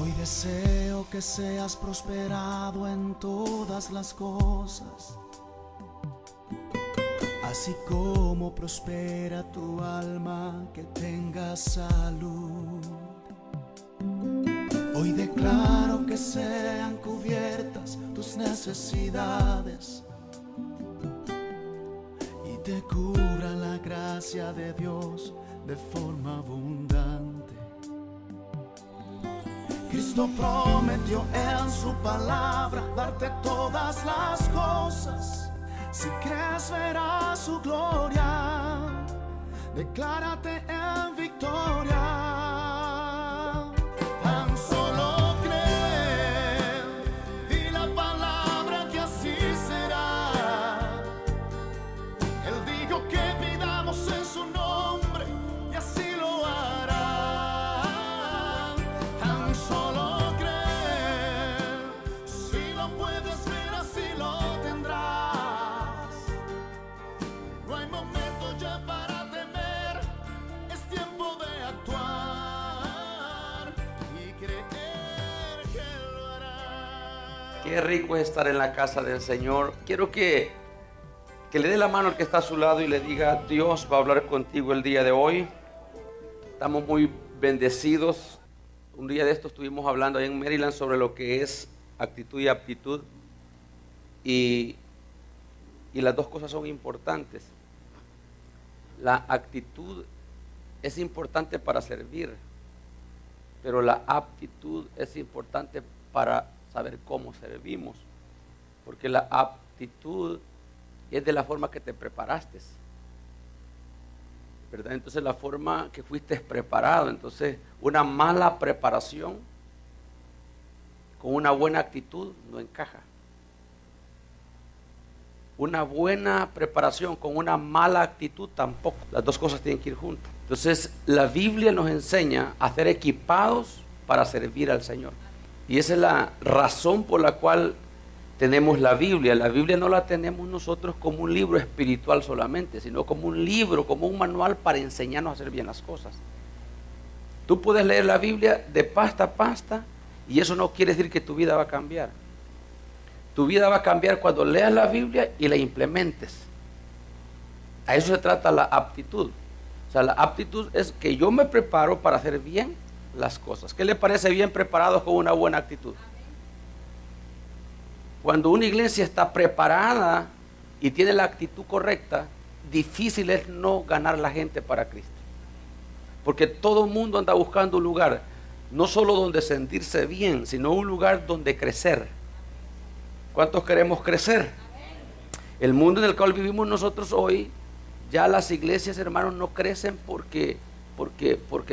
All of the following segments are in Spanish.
Hoy deseo que seas prosperado en todas las cosas, así como prospera tu alma, que tengas salud. Hoy declaro que sean cubiertas tus necesidades y te cubra la gracia de Dios de forma abundante. Cristo prometió en su palabra darte todas las cosas. Si crees verás su gloria, declárate en victoria. Tan solo cree, di la palabra que así será. Él dijo que pidamos en su nombre y así lo hará. Tan solo cree, si lo puedes ver así lo tendrás. No hay momento ya para temer, es tiempo de actuar y creer que lo hará. Qué rico es estar en la casa del Señor. Quiero que le dé la mano al que está a su lado y le diga: Dios va a hablar contigo el día de hoy. Estamos muy bendecidos. Un día de esto estuvimos hablando ahí en Maryland sobre lo que es actitud y aptitud. Y las dos cosas son importantes. La actitud es importante para servir, pero la aptitud es importante para saber cómo servimos, porque la aptitud es de la forma que te preparaste, ¿verdad? Entonces la forma que fuiste preparado. Entonces una mala preparación con una buena actitud no encaja. Una buena preparación con una mala actitud tampoco. Las dos cosas tienen que ir juntas. Entonces la Biblia nos enseña a ser equipados para servir al Señor. Y esa es la razón por la cual tenemos la Biblia. La Biblia no la tenemos nosotros como un libro espiritual solamente, sino como un libro, como un manual para enseñarnos a hacer bien las cosas. Tú puedes leer la Biblia de pasta a pasta y eso no quiere decir que tu vida va a cambiar. Tu vida va a cambiar cuando leas la Biblia y la implementes. A eso se trata la aptitud. O sea, la aptitud es que yo me preparo para hacer bien las cosas. ¿Qué le parece bien preparados con una buena actitud? Cuando una iglesia está preparada y tiene la actitud correcta, difícil es no ganar la gente para Cristo. Porque todo el mundo anda buscando un lugar, no solo donde sentirse bien, sino un lugar donde crecer. ¿Cuántos queremos crecer? El mundo en el cual vivimos nosotros hoy, ya las iglesias, hermanos, no crecen porque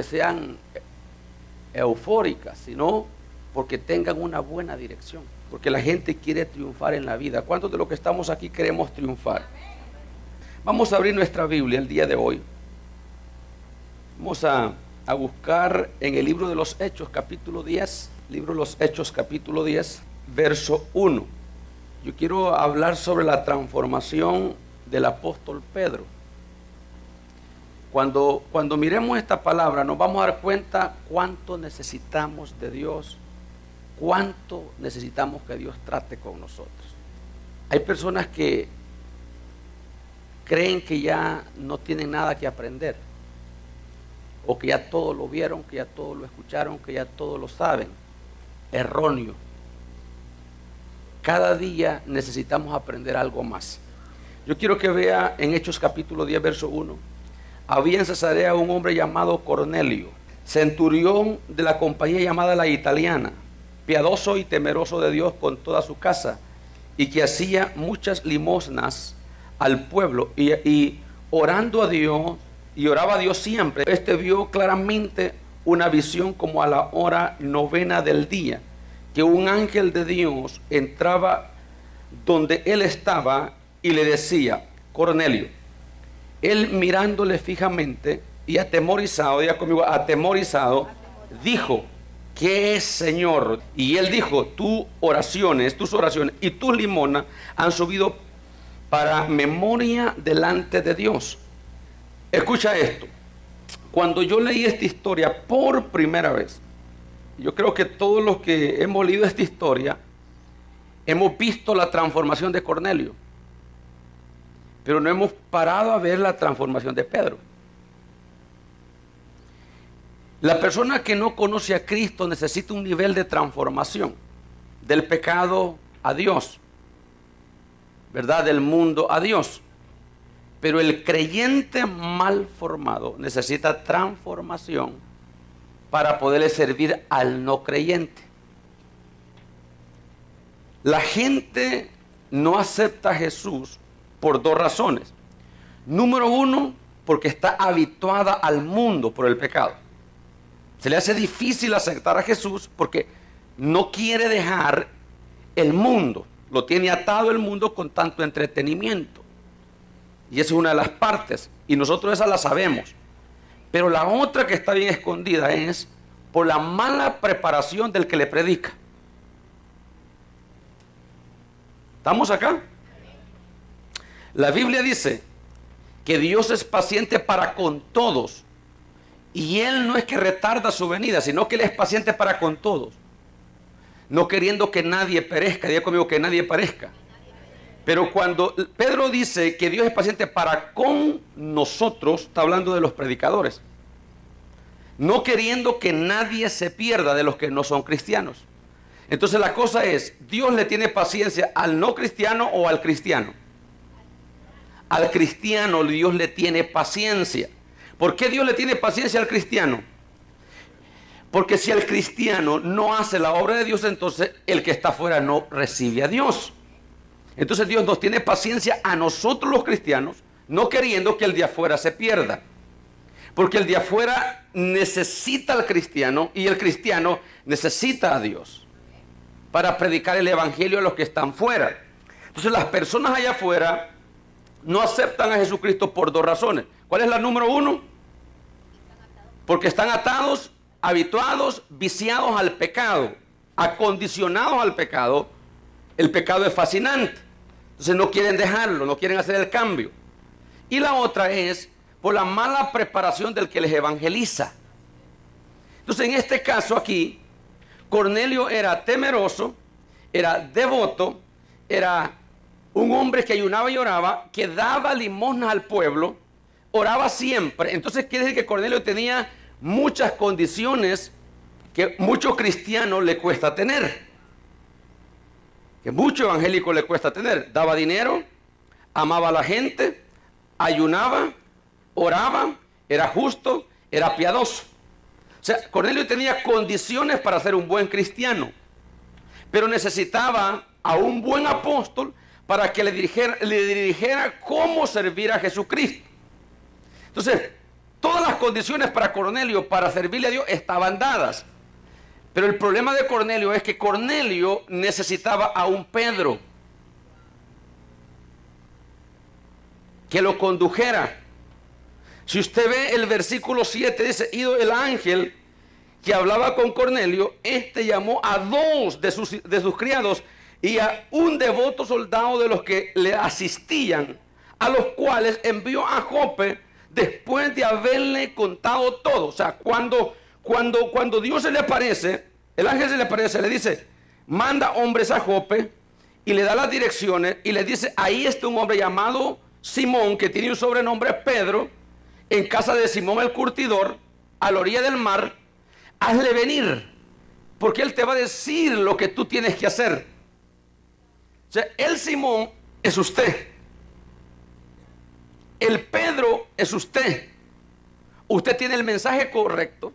sean eufóricas, sino porque tengan una buena dirección. Porque la gente quiere triunfar en la vida. ¿Cuántos de los que estamos aquí queremos triunfar? Vamos a abrir nuestra Biblia el día de hoy. Vamos a buscar en el libro de los Hechos, capítulo 10. Libro de los Hechos, capítulo 10, verso 1. Yo quiero hablar sobre la transformación del apóstol Pedro. Cuando miremos esta palabra, nos vamos a dar cuenta cuánto necesitamos de Dios, cuánto necesitamos que Dios trate con nosotros. Hay personas que creen que ya no tienen nada que aprender, o que ya todo lo vieron, que ya todo lo escucharon, que ya todo lo saben. Erróneo. Cada día necesitamos aprender algo más. Yo quiero que vea en Hechos capítulo 10, verso 1. Había en Cesarea un hombre llamado Cornelio, centurión de la compañía llamada la Italiana, piadoso y temeroso de Dios con toda su casa, y que hacía muchas limosnas al pueblo y orando a Dios, y oraba a Dios siempre. Este vio claramente una visión como a la hora 9 del día, que un ángel de Dios entraba donde él estaba y le decía: Cornelio. Él, mirándole fijamente y atemorizado, diga conmigo, atemorizado, dijo: ¿qué es, Señor? Y él dijo: tus oraciones y tus limonas han subido para memoria delante de Dios. Escucha esto. Cuando yo leí esta historia por primera vez, yo creo que todos los que hemos leído esta historia, hemos visto la transformación de Cornelio, pero no hemos parado a ver la transformación de Pedro. La persona que no conoce a Cristo necesita un nivel de transformación del pecado a Dios, ¿verdad? Del mundo a Dios. Pero el creyente mal formado necesita transformación para poderle servir al no creyente. La gente no acepta a Jesús por dos razones. Número uno, porque está habituada al mundo por el pecado. Se le hace difícil aceptar a Jesús porque no quiere dejar el mundo. Lo tiene atado el mundo con tanto entretenimiento. Y esa es una de las partes. Y nosotros esa la sabemos. Pero la otra que está bien escondida es por la mala preparación del que le predica. ¿Estamos acá? La Biblia dice que Dios es paciente para con todos. Y Él no es que retarda su venida, sino que Él es paciente para con todos. No queriendo que nadie perezca. Diga conmigo, que nadie perezca. Pero cuando Pedro dice que Dios es paciente para con nosotros, está hablando de los predicadores. No queriendo que nadie se pierda de los que no son cristianos. Entonces la cosa es, ¿Dios le tiene paciencia al no cristiano o al cristiano? Al cristiano Dios le tiene paciencia. ¿Por qué Dios le tiene paciencia al cristiano? Porque si el cristiano no hace la obra de Dios, entonces el que está afuera no recibe a Dios. Entonces Dios nos tiene paciencia a nosotros los cristianos, no queriendo que el de afuera se pierda. Porque el de afuera necesita al cristiano y el cristiano necesita a Dios para predicar el evangelio a los que están fuera. Entonces las personas allá afuera no aceptan a Jesucristo por dos razones. ¿Cuál es la número uno? Porque están atados, habituados, viciados al pecado, acondicionados al pecado. El pecado es fascinante. Entonces no quieren dejarlo, no quieren hacer el cambio. Y la otra es por la mala preparación del que les evangeliza. Entonces en este caso aquí, Cornelio era temeroso, era devoto, era un hombre que ayunaba y oraba, que daba limosnas al pueblo, oraba siempre. Entonces quiere decir que Cornelio tenía muchas condiciones que muchos cristianos le cuesta tener, que mucho evangélico le cuesta tener. Daba dinero, amaba a la gente, ayunaba, oraba, era justo, era piadoso. O sea, Cornelio tenía condiciones para ser un buen cristiano, pero necesitaba a un buen apóstol para que le dirigiera cómo servir a Jesucristo. Entonces, todas las condiciones para Cornelio para servirle a Dios estaban dadas. Pero el problema de Cornelio es que Cornelio necesitaba a un Pedro que lo condujera. Si usted ve el versículo 7, dice, ido el ángel que hablaba con Cornelio, este llamó a dos de sus criados y a un devoto soldado de los que le asistían, a los cuales envió a Jope después de haberle contado todo. O sea, cuando Dios se le aparece, el ángel se le aparece, le dice, manda hombres a Jope y le da las direcciones y le dice, ahí está un hombre llamado Simón, que tiene un sobrenombre Pedro, en casa de Simón el curtidor, a la orilla del mar. Hazle venir, porque él te va a decir lo que tú tienes que hacer. O sea, el Simón es usted. El Pedro es usted. Usted tiene el mensaje correcto.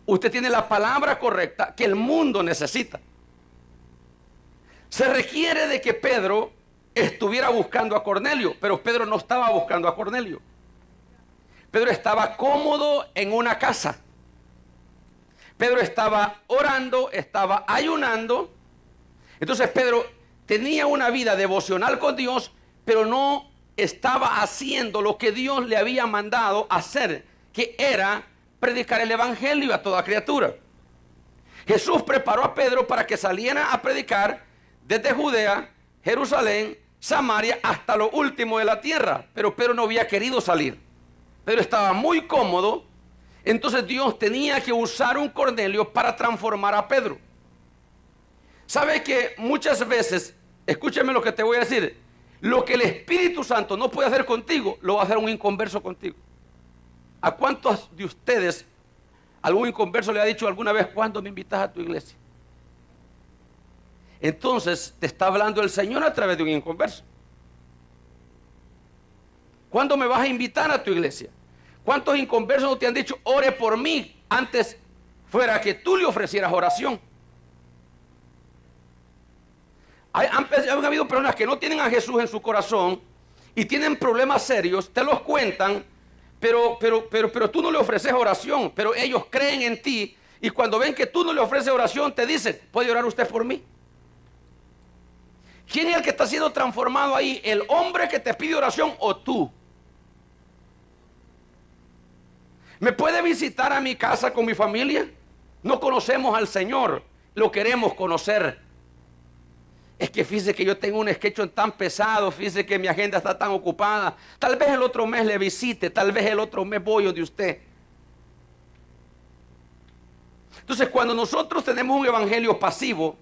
Usted tiene la palabra correcta que el mundo necesita. Se requiere de que Pedro estuviera buscando a Cornelio, pero Pedro no estaba buscando a Cornelio. Pedro estaba cómodo en una casa. Pedro estaba orando, estaba ayunando. Entonces Pedro tenía una vida devocional con Dios, pero no estaba haciendo lo que Dios le había mandado hacer, que era predicar el evangelio a toda criatura. Jesús preparó a Pedro para que saliera a predicar desde Judea, Jerusalén, Samaria, hasta lo último de la tierra. Pero Pedro no había querido salir. Pedro estaba muy cómodo Entonces Dios tenía que usar un Cornelio para transformar a Pedro. ¿Sabe que muchas veces, escúchame lo que te voy a decir, lo que el Espíritu Santo no puede hacer contigo, lo va a hacer un inconverso contigo? ¿A cuántos de ustedes algún inconverso le ha dicho alguna vez: ¿cuándo me invitas a tu iglesia? Entonces te está hablando el Señor a través de un inconverso. ¿Cuándo me vas a invitar a tu iglesia? ¿Cuántos inconversos no te han dicho: ore por mí? Antes fuera que tú le ofrecieras oración. Han habido personas que no tienen a Jesús en su corazón y tienen problemas serios, te los cuentan, pero tú no le ofreces oración, pero ellos creen en ti, y cuando ven que tú no le ofreces oración te dicen: ¿puede orar usted por mí? ¿Quién es el que está siendo transformado ahí? ¿El hombre que te pide oración o tú? ¿Me puede visitar a mi casa con mi familia? No conocemos al Señor, lo queremos conocer. Es que fíjese que yo tengo un schedule tan pesado, fíjese que mi agenda está tan ocupada. Tal vez el otro mes le visite, tal vez el otro mes voy donde usted. Entonces, cuando nosotros tenemos un evangelio pasivo,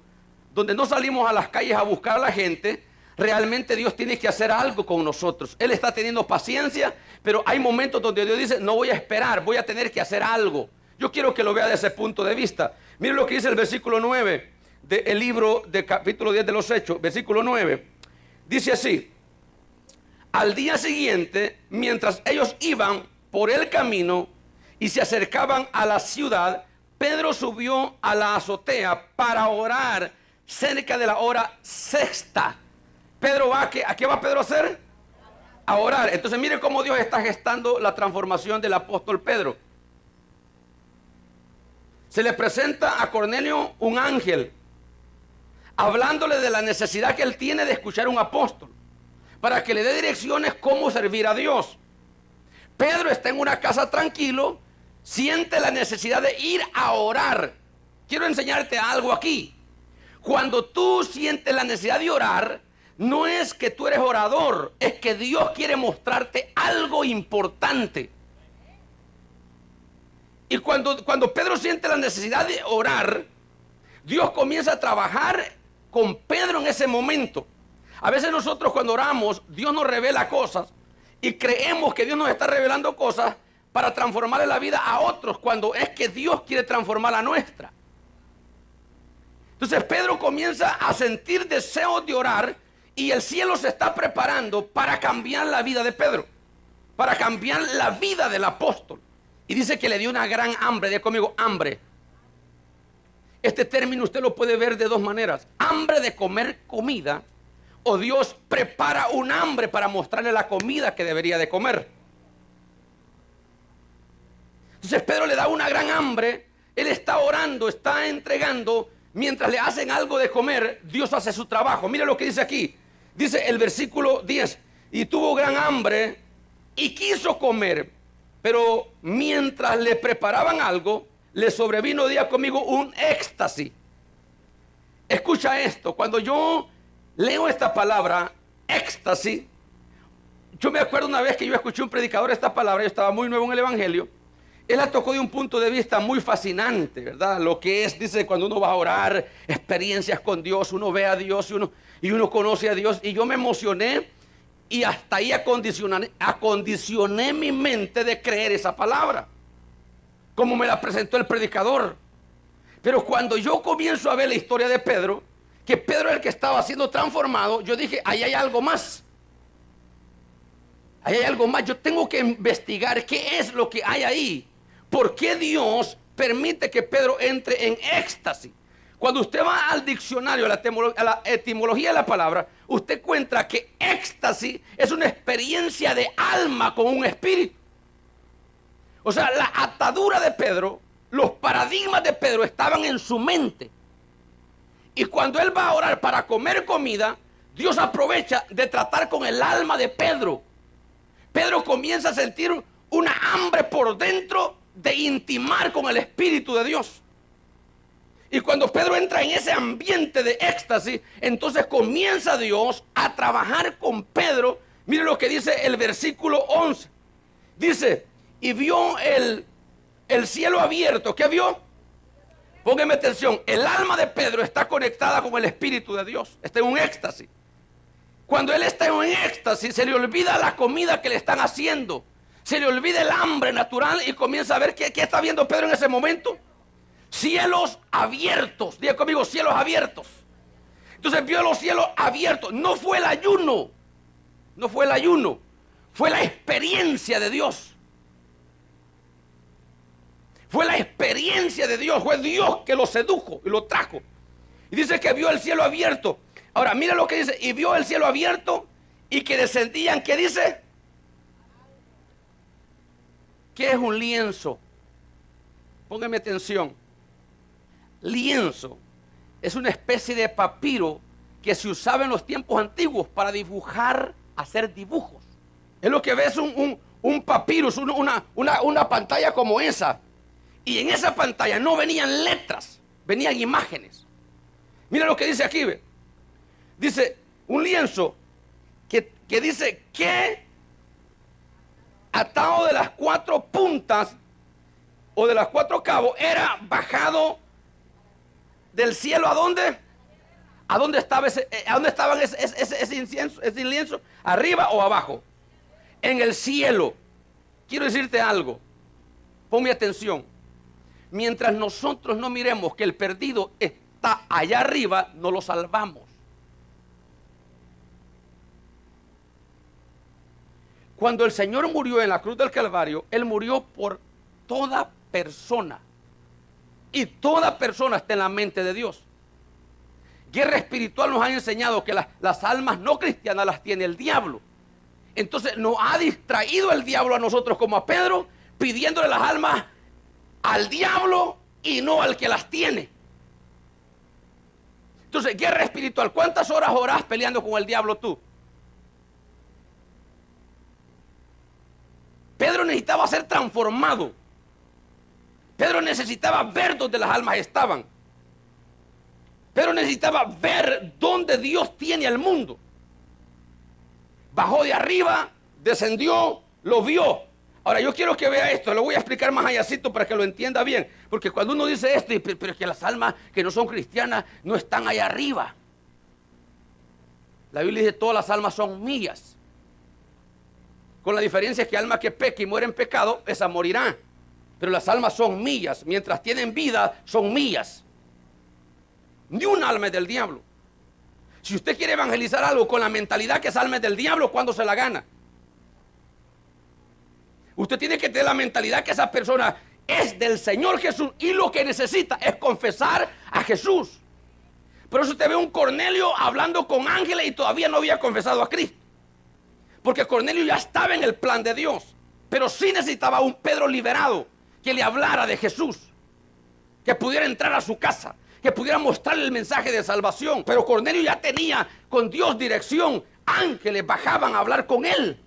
donde no salimos a las calles a buscar a la gente, realmente Dios tiene que hacer algo con nosotros. Él está teniendo paciencia, pero hay momentos donde Dios dice: no voy a esperar, voy a tener que hacer algo. Yo quiero que lo vea desde ese punto de vista. Mire lo que dice el versículo 9 del libro de capítulo 10 de los Hechos, versículo 9. Dice así: al día siguiente, mientras ellos iban por el camino y se acercaban a la ciudad, Pedro subió a la azotea para orar cerca de la hora sexta. Pedro va, ¿a qué va Pedro a hacer? A orar. Entonces mire cómo Dios está gestando la transformación del apóstol Pedro. Se le presenta a Cornelio un ángel, hablándole de la necesidad que él tiene de escuchar a un apóstol, para que le dé direcciones cómo servir a Dios. Pedro está en una casa tranquilo, siente la necesidad de ir a orar. Quiero enseñarte algo aquí. Cuando tú sientes la necesidad de orar, no es que tú eres orador, es que Dios quiere mostrarte algo importante. Y cuando Pedro siente la necesidad de orar, Dios comienza a trabajar con Pedro en ese momento. A veces nosotros cuando oramos, Dios nos revela cosas y creemos que Dios nos está revelando cosas para transformarle la vida a otros, cuando es que Dios quiere transformar la nuestra. Entonces Pedro comienza a sentir deseos de orar y el cielo se está preparando para cambiar la vida de Pedro, para cambiar la vida del apóstol. Y dice que le dio una gran hambre. Diga conmigo: hambre. Este término usted lo puede ver de dos maneras: hambre de comer comida, o Dios prepara un hambre para mostrarle la comida que debería de comer. Entonces Pedro le da una gran hambre. Él está orando, está entregando. Mientras le hacen algo de comer, Dios hace su trabajo. Mire lo que dice aquí. Dice el versículo 10: y tuvo gran hambre y quiso comer, pero mientras le preparaban algo, le sobrevino, diga conmigo, un éxtasis. Escucha esto. Cuando yo leo esta palabra, éxtasis, yo me acuerdo una vez que yo escuché un predicador esta palabra. Yo estaba muy nuevo en el evangelio. Él la tocó de un punto de vista muy fascinante, ¿verdad? Lo que es, dice, cuando uno va a orar, experiencias con Dios, uno ve a Dios y uno conoce a Dios. Y yo me emocioné y hasta ahí acondicioné mi mente de creer esa palabra, como me la presentó el predicador. Pero cuando yo comienzo a ver la historia de Pedro, que Pedro es el que estaba siendo transformado, yo dije: ahí hay algo más. Ahí hay algo más. Yo tengo que investigar qué es lo que hay ahí. ¿Por qué Dios permite que Pedro entre en éxtasis? Cuando usted va al diccionario, a la etimología de la palabra, usted encuentra que éxtasis es una experiencia de alma con un espíritu. O sea, la atadura de Pedro, los paradigmas de Pedro estaban en su mente. Y cuando él va a orar para comer comida, Dios aprovecha de tratar con el alma de Pedro. Pedro comienza a sentir una hambre por dentro de intimar con el Espíritu de Dios. Y cuando Pedro entra en ese ambiente de éxtasis, entonces comienza Dios a trabajar con Pedro. Mire lo que dice el versículo 11. Dice: y vio el el cielo abierto. ¿Qué vio? Póngame atención, el alma de Pedro está conectada con el Espíritu de Dios, está en un éxtasis. Cuando él está en un éxtasis, se le olvida la comida que le están haciendo, se le olvida el hambre natural y comienza a ver qué está viendo Pedro en ese momento. Cielos abiertos, diga conmigo, cielos abiertos. Entonces vio los cielos abiertos. No fue el ayuno, no fue el ayuno, fue la experiencia de Dios. Fue la experiencia de Dios, fue Dios que lo sedujo y lo trajo. Y dice que vio el cielo abierto. Ahora, mira lo que dice, y vio el cielo abierto y que descendían, ¿qué dice? ¿Qué es un lienzo? Póngame atención. Lienzo es una especie de papiro que se usaba en los tiempos antiguos para dibujar, hacer dibujos. Es lo que ves un papyrus, una pantalla como esa. Y en esa pantalla no venían letras, venían imágenes. Mira lo que dice aquí, ve. Dice, un lienzo que dice que atado de las 4 puntas o de las 4 cabos era bajado del cielo. ¿A dónde? ¿A dónde estaba ese incienso, ese lienzo? ¿Arriba o abajo? En el cielo. Quiero decirte algo. Ponme atención. Mientras nosotros no miremos que el perdido está allá arriba, no lo salvamos. Cuando el Señor murió en la cruz del Calvario, Él murió por toda persona. Y toda persona está en la mente de Dios. Guerra espiritual nos ha enseñado que las almas no cristianas las tiene el diablo. Entonces nos ha distraído el diablo a nosotros como a Pedro, pidiéndole las almas al diablo y no al que las tiene. Entonces, guerra espiritual. ¿Cuántas horas orás peleando con el diablo tú? Pedro necesitaba ser transformado. Pedro necesitaba ver dónde las almas estaban. Pedro necesitaba ver dónde Dios tiene al mundo. Bajó de arriba, descendió, lo vio. Ahora yo quiero que vea esto, lo voy a explicar más allácito para que lo entienda bien. Porque cuando uno dice esto, pero es que las almas que no son cristianas no están allá arriba. La Biblia dice todas las almas son mías. Con la diferencia que alma que peca y muere en pecado, esa morirá. Pero las almas son mías, mientras tienen vida son mías. Ni un alma es del diablo. Si usted quiere evangelizar algo con la mentalidad que esa alma es del diablo, ¿cuándo se la gana? Usted tiene que tener la mentalidad que esa persona es del Señor Jesús y lo que necesita es confesar a Jesús. Por eso usted ve un Cornelio hablando con ángeles y todavía no había confesado a Cristo. Porque Cornelio ya estaba en el plan de Dios, pero sí necesitaba un Pedro liberado que le hablara de Jesús, que pudiera entrar a su casa, que pudiera mostrarle el mensaje de salvación. Pero Cornelio ya tenía con Dios dirección, ángeles bajaban a hablar con él.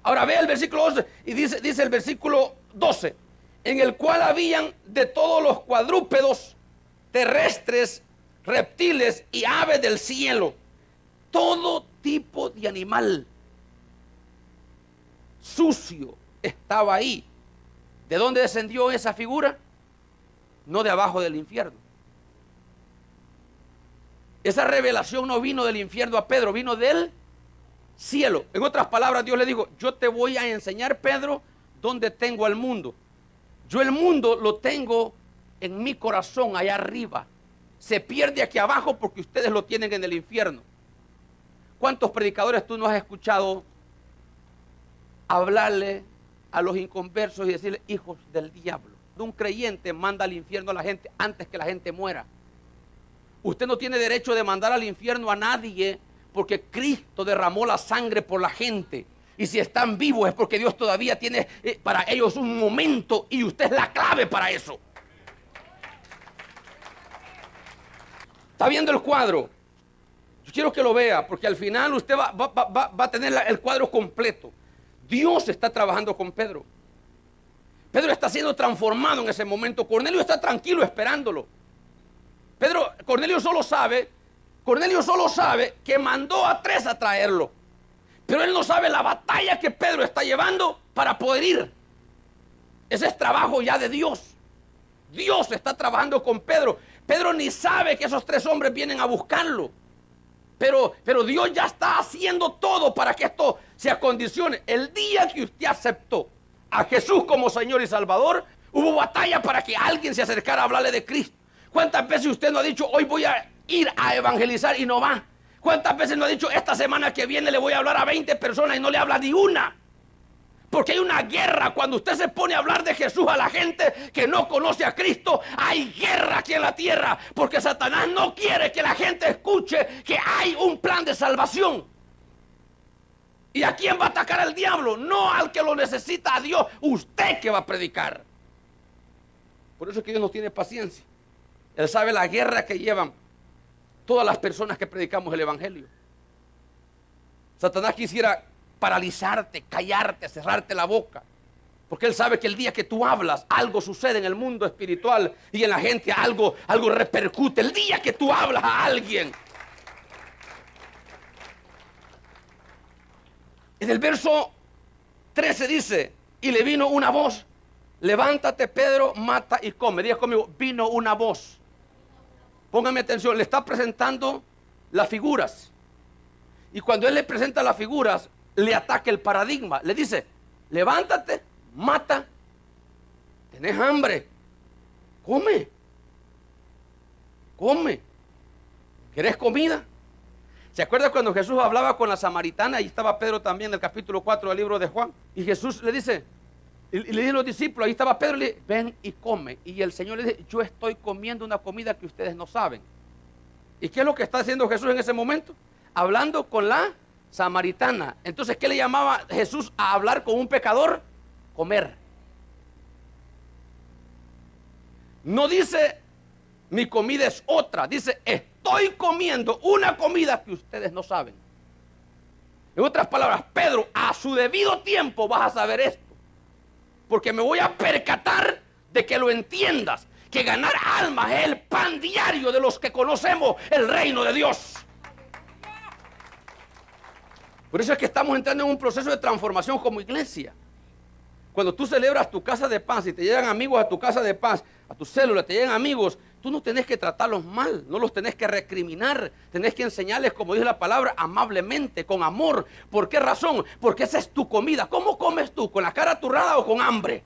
Ahora ve el versículo 12 y dice el versículo 12, en el cual habían de todos los cuadrúpedos terrestres, reptiles y aves del cielo, todo tipo de animal sucio estaba ahí. ¿De dónde descendió esa figura? No de abajo del infierno. Esa revelación no vino del infierno a Pedro, vino del cielo. En otras palabras, Dios le dijo, yo te voy a enseñar, Pedro, dónde tengo al mundo. Yo el mundo lo tengo en mi corazón, allá arriba. Se pierde aquí abajo porque ustedes lo tienen en el infierno. ¿Cuántos predicadores tú no has escuchado hablarle a los inconversos y decirle hijos del diablo? Un creyente manda al infierno a la gente antes que la gente muera. Usted no tiene derecho de mandar al infierno a nadie porque Cristo derramó la sangre por la gente. Y si están vivos es porque Dios todavía tiene para ellos un momento y usted es la clave para eso. ¿Está viendo el cuadro? Yo quiero que lo vea porque al final usted va a tener el cuadro completo. Dios está trabajando con Pedro. Pedro está siendo transformado en ese momento. Cornelio está tranquilo esperándolo. Cornelio solo sabe que mandó a 3 a traerlo. Pero él no sabe la batalla que Pedro está llevando para poder ir. Ese es trabajo ya de Dios. Dios está trabajando con Pedro. Pedro ni sabe que esos 3 hombres vienen a buscarlo. Pero Dios ya está haciendo todo para que esto se acondicione. El día que usted aceptó a Jesús como Señor y Salvador, hubo batalla para que alguien se acercara a hablarle de Cristo. ¿Cuántas veces usted no ha dicho, hoy voy a ir a evangelizar y no va? ¿Cuántas veces no ha dicho, esta semana que viene le voy a hablar a 20 personas y no le habla ni una? Porque hay una guerra. Cuando usted se pone a hablar de Jesús a la gente que no conoce a Cristo, hay guerra aquí en la tierra. Porque Satanás no quiere que la gente escuche que hay un plan de salvación. ¿Y a quién va a atacar el diablo? No al que lo necesita, a Dios. Usted que va a predicar. Por eso es que Dios no tiene paciencia. Él sabe la guerra que llevan todas las personas que predicamos el evangelio. Satanás quisiera paralizarte, callarte, cerrarte la boca. Porque él sabe que el día que tú hablas, algo sucede en el mundo espiritual y en la gente, algo repercute. El día que tú hablas a alguien. En el verso 13 dice, y le vino una voz, levántate Pedro, mata y come. Diga conmigo, vino una voz. Póngame atención, le está presentando las figuras. Y cuando él le presenta las figuras, le ataca el paradigma. Le dice, levántate, mata, tenés hambre, come, come. ¿Querés comida? ¿Se acuerda cuando Jesús hablaba con la samaritana? Ahí estaba Pedro también en el capítulo 4 del libro de Juan. Y Jesús le dice, y le dice a los discípulos, ahí estaba Pedro, le dice, ven y come. Y el Señor le dice, yo estoy comiendo una comida que ustedes no saben. ¿Y qué es lo que está haciendo Jesús en ese momento? Hablando con la samaritana. Entonces, ¿qué le llamaba Jesús a hablar con un pecador? Comer. No dice, mi comida es otra. Dice, estoy comiendo una comida que ustedes no saben. En otras palabras, Pedro, a su debido tiempo vas a saber esto. Porque me voy a percatar de que lo entiendas. Que ganar almas es el pan diario de los que conocemos el reino de Dios. Por eso es que estamos entrando en un proceso de transformación como iglesia. Cuando tú celebras tu casa de paz y te llegan amigos a tu casa de paz, a tu célula, te llegan amigos, tú no tenés que tratarlos mal, no los tenés que recriminar, tenés que enseñarles, como dice la palabra, amablemente, con amor. ¿Por qué razón? Porque esa es tu comida. ¿Cómo comes tú? ¿Con la cara aturrada o con hambre?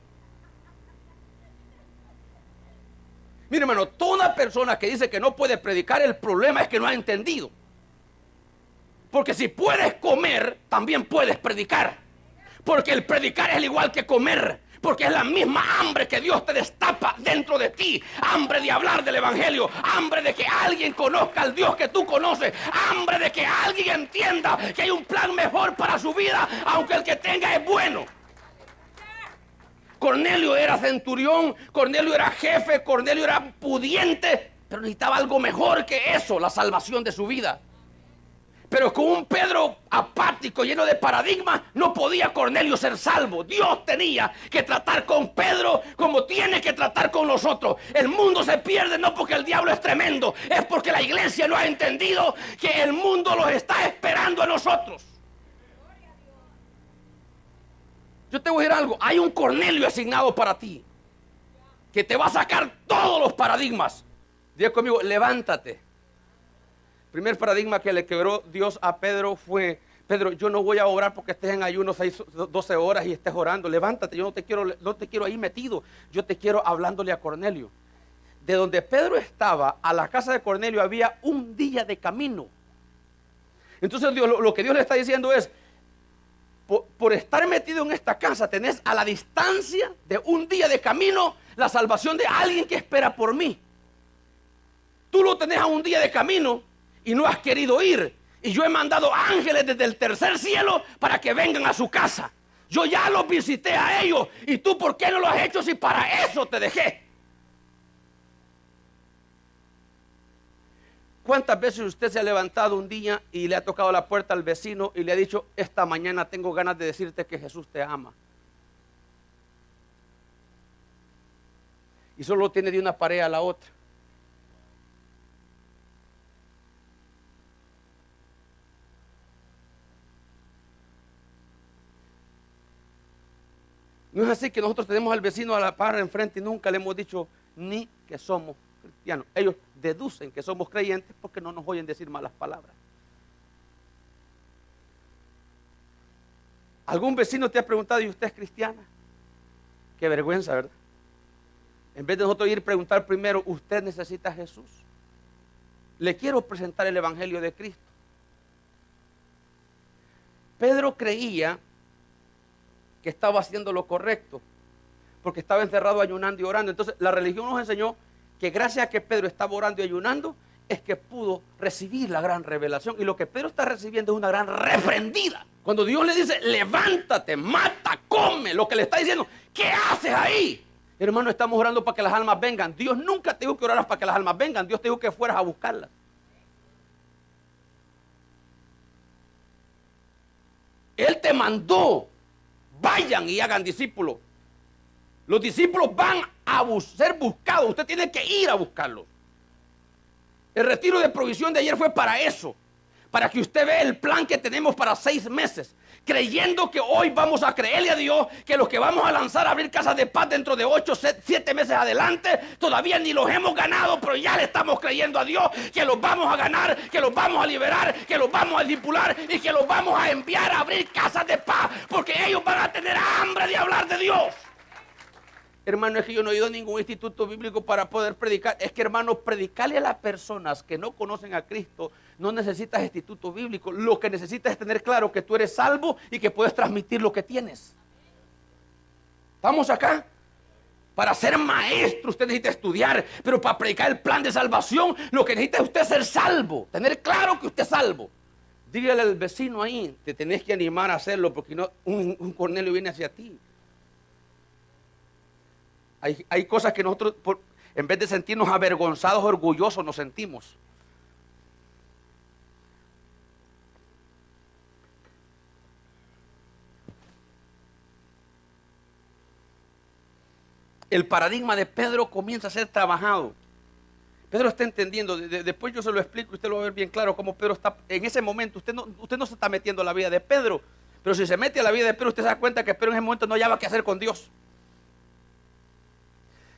Mire, hermano, toda persona que dice que no puede predicar, el problema es que no ha entendido. Porque si puedes comer, también puedes predicar. Porque el predicar es igual que comer. Porque es la misma hambre que Dios te destapa dentro de ti. Hambre de hablar del evangelio. Hambre de que alguien conozca al Dios que tú conoces. Hambre de que alguien entienda que hay un plan mejor para su vida, aunque el que tenga es bueno. Cornelio era centurión, Cornelio era jefe, Cornelio era pudiente, pero necesitaba algo mejor que eso, la salvación de su vida. Pero con un Pedro apático, lleno de paradigmas, no podía Cornelio ser salvo. Dios tenía que tratar con Pedro como tiene que tratar con nosotros. El mundo se pierde no porque el diablo es tremendo, es porque la iglesia no ha entendido que el mundo los está esperando a nosotros. Yo te voy a decir algo, hay un Cornelio asignado para ti, que te va a sacar todos los paradigmas. Diga conmigo, levántate. El primer paradigma que le quebró Dios a Pedro fue, Pedro, yo no voy a orar porque estés en ayuno 12 horas y estés orando. Levántate, yo no te quiero ahí metido. Yo te quiero hablándole a Cornelio. De donde Pedro estaba a la casa de Cornelio había un día de camino. Entonces lo que Dios le está diciendo es, por estar metido en esta casa tenés a la distancia de un día de camino la salvación de alguien que espera por mí. Tú lo tenés a un día de camino y no has querido ir. Y yo he mandado ángeles desde el tercer cielo para que vengan a su casa. Yo ya los visité a ellos. ¿Y tú por qué no lo has hecho si para eso te dejé? ¿Cuántas veces usted se ha levantado un día y le ha tocado la puerta al vecino y le ha dicho, esta mañana tengo ganas de decirte que Jesús te ama? Y solo tiene de una pared a la otra. No es así que nosotros tenemos al vecino a la par enfrente y nunca le hemos dicho ni que somos cristianos. Ellos deducen que somos creyentes porque no nos oyen decir malas palabras. ¿Algún vecino te ha preguntado y usted es cristiana? Qué vergüenza, ¿verdad? En vez de nosotros ir a preguntar primero, ¿usted necesita a Jesús? Le quiero presentar el Evangelio de Cristo. Pedro creía que estaba haciendo lo correcto, porque estaba encerrado ayunando y orando. Entonces la religión nos enseñó que gracias a que Pedro estaba orando y ayunando, es que pudo recibir la gran revelación. Y lo que Pedro está recibiendo es una gran reprendida. Cuando Dios le dice, levántate, mata, come, lo que le está diciendo, ¿qué haces ahí? Hermano, estamos orando para que las almas vengan. Dios nunca te dijo que oraras para que las almas vengan. Dios te dijo que fueras a buscarlas. Él te mandó, vayan y hagan discípulos. Los discípulos van a ser buscados. Usted tiene que ir a buscarlos. El retiro de provisión de ayer fue para eso. Para que usted vea el plan que tenemos para 6 meses. Creyendo que hoy vamos a creerle a Dios que los que vamos a lanzar a abrir casas de paz dentro de 8, 7 meses adelante, todavía ni los hemos ganado, pero ya le estamos creyendo a Dios que los vamos a ganar, que los vamos a liberar, que los vamos a discipular y que los vamos a enviar a abrir casas de paz, porque ellos van a tener hambre de hablar de Dios. Hermano, es que yo no he ido a ningún instituto bíblico para poder predicar. Es que, hermano, predicarle a las personas que no conocen a Cristo, no necesitas instituto bíblico. Lo que necesitas es tener claro que tú eres salvo y que puedes transmitir lo que tienes. ¿Estamos acá? Para ser maestro usted necesita estudiar, pero para predicar el plan de salvación, lo que necesita es usted ser salvo, tener claro que usted es salvo. Dígale al vecino ahí, te tenés que animar a hacerlo, porque no, un Cornelio viene hacia ti. Hay cosas que nosotros, en vez de sentirnos avergonzados, orgullosos, nos sentimos. El paradigma de Pedro comienza a ser trabajado. Pedro está entendiendo, después yo se lo explico, usted lo va a ver bien claro cómo Pedro está, en ese momento, usted no se está metiendo en la vida de Pedro, pero si se mete a la vida de Pedro, usted se da cuenta que Pedro en ese momento no hallaba qué hacer con Dios.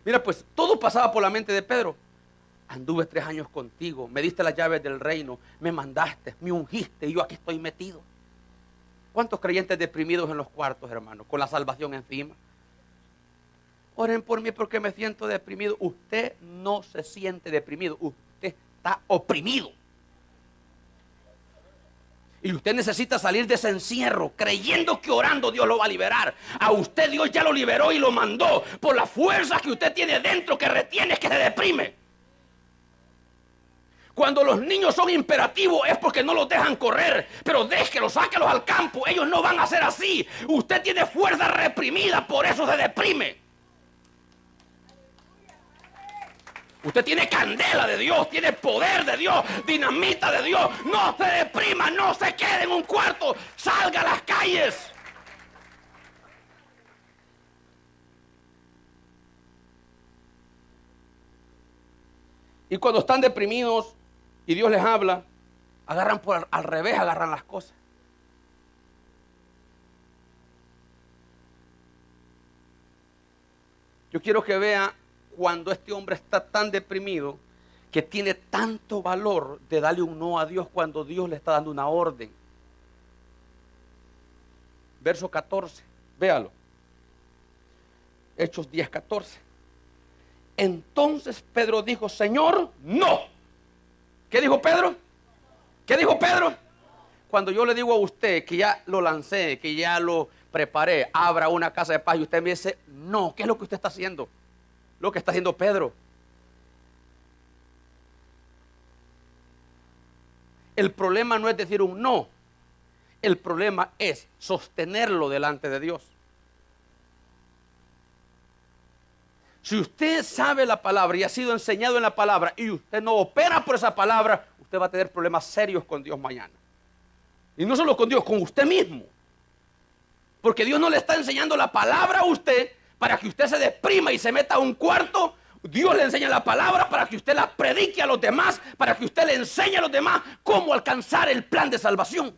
Mira, pues todo pasaba por la mente de Pedro. Anduve 3 años contigo, me diste las llaves del reino, me mandaste, me ungiste y yo aquí estoy metido. ¿Cuántos creyentes deprimidos en los cuartos, hermano, con la salvación encima? Oren por mí porque me siento deprimido. Usted no se siente deprimido, usted está oprimido. Y usted necesita salir de ese encierro creyendo que orando Dios lo va a liberar. A usted Dios ya lo liberó y lo mandó por las fuerzas que usted tiene dentro que retiene, que se deprime. Cuando los niños son imperativos es porque no los dejan correr, pero déjelos, sáquelos al campo. Ellos no van a ser así. Usted tiene fuerza reprimida, por eso se deprime. Usted tiene candela de Dios, tiene poder de Dios, dinamita de Dios. No se deprima, no se quede en un cuarto, salga a las calles. Y cuando están deprimidos y Dios les habla, agarran al revés, agarran las cosas. Yo quiero que vea cuando este hombre está tan deprimido que tiene tanto valor de darle un no a Dios cuando Dios le está dando una orden. Verso 14, véalo. Hechos 10:14. Entonces Pedro dijo, Señor, no. ¿Qué dijo Pedro? ¿Qué dijo Pedro? Cuando yo le digo a usted que ya lo lancé, que ya lo preparé, abra una casa de paz y usted me dice, no, ¿qué es lo que usted está haciendo? Lo que está haciendo Pedro. El problema no es decir un no. El problema es sostenerlo delante de Dios. Si usted sabe la palabra y ha sido enseñado en la palabra y usted no opera por esa palabra, usted va a tener problemas serios con Dios mañana. Y no solo con Dios, con usted mismo. Porque Dios no le está enseñando la palabra a usted para que usted se deprima y se meta a un cuarto. Dios le enseña la palabra para que usted la predique a los demás, para que usted le enseñe a los demás cómo alcanzar el plan de salvación.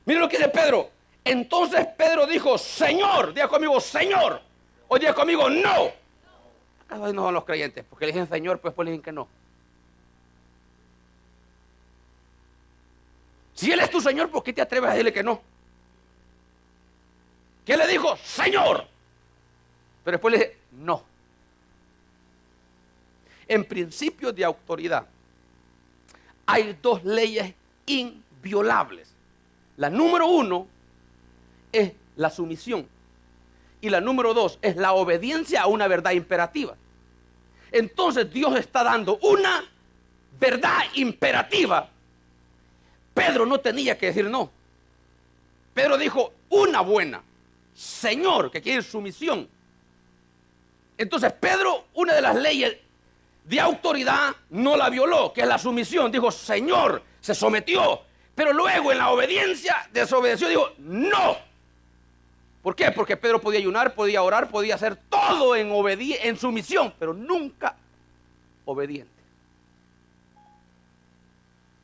Mire lo que dice Pedro. Entonces Pedro dijo, Señor, diga conmigo, Señor. O diga conmigo, no. Acá no son los creyentes, porque le dicen Señor, pues le dicen que no. Si Él es tu Señor, ¿por qué te atreves a decirle que no? ¿Qué le dijo? Señor. Pero después le dije, no. En principios de autoridad hay dos leyes inviolables. La número 1 es la sumisión. Y la número 2 es la obediencia a una verdad imperativa. Entonces Dios está dando una verdad imperativa. Pedro no tenía que decir no. Pedro dijo una buena. Señor, que quiere decir sumisión. Entonces Pedro, una de las leyes de autoridad, no la violó, que es la sumisión. Dijo, Señor, se sometió. Pero luego en la obediencia desobedeció, dijo, no. ¿Por qué? Porque Pedro podía ayunar, podía orar, podía hacer todo en sumisión, pero nunca obediente.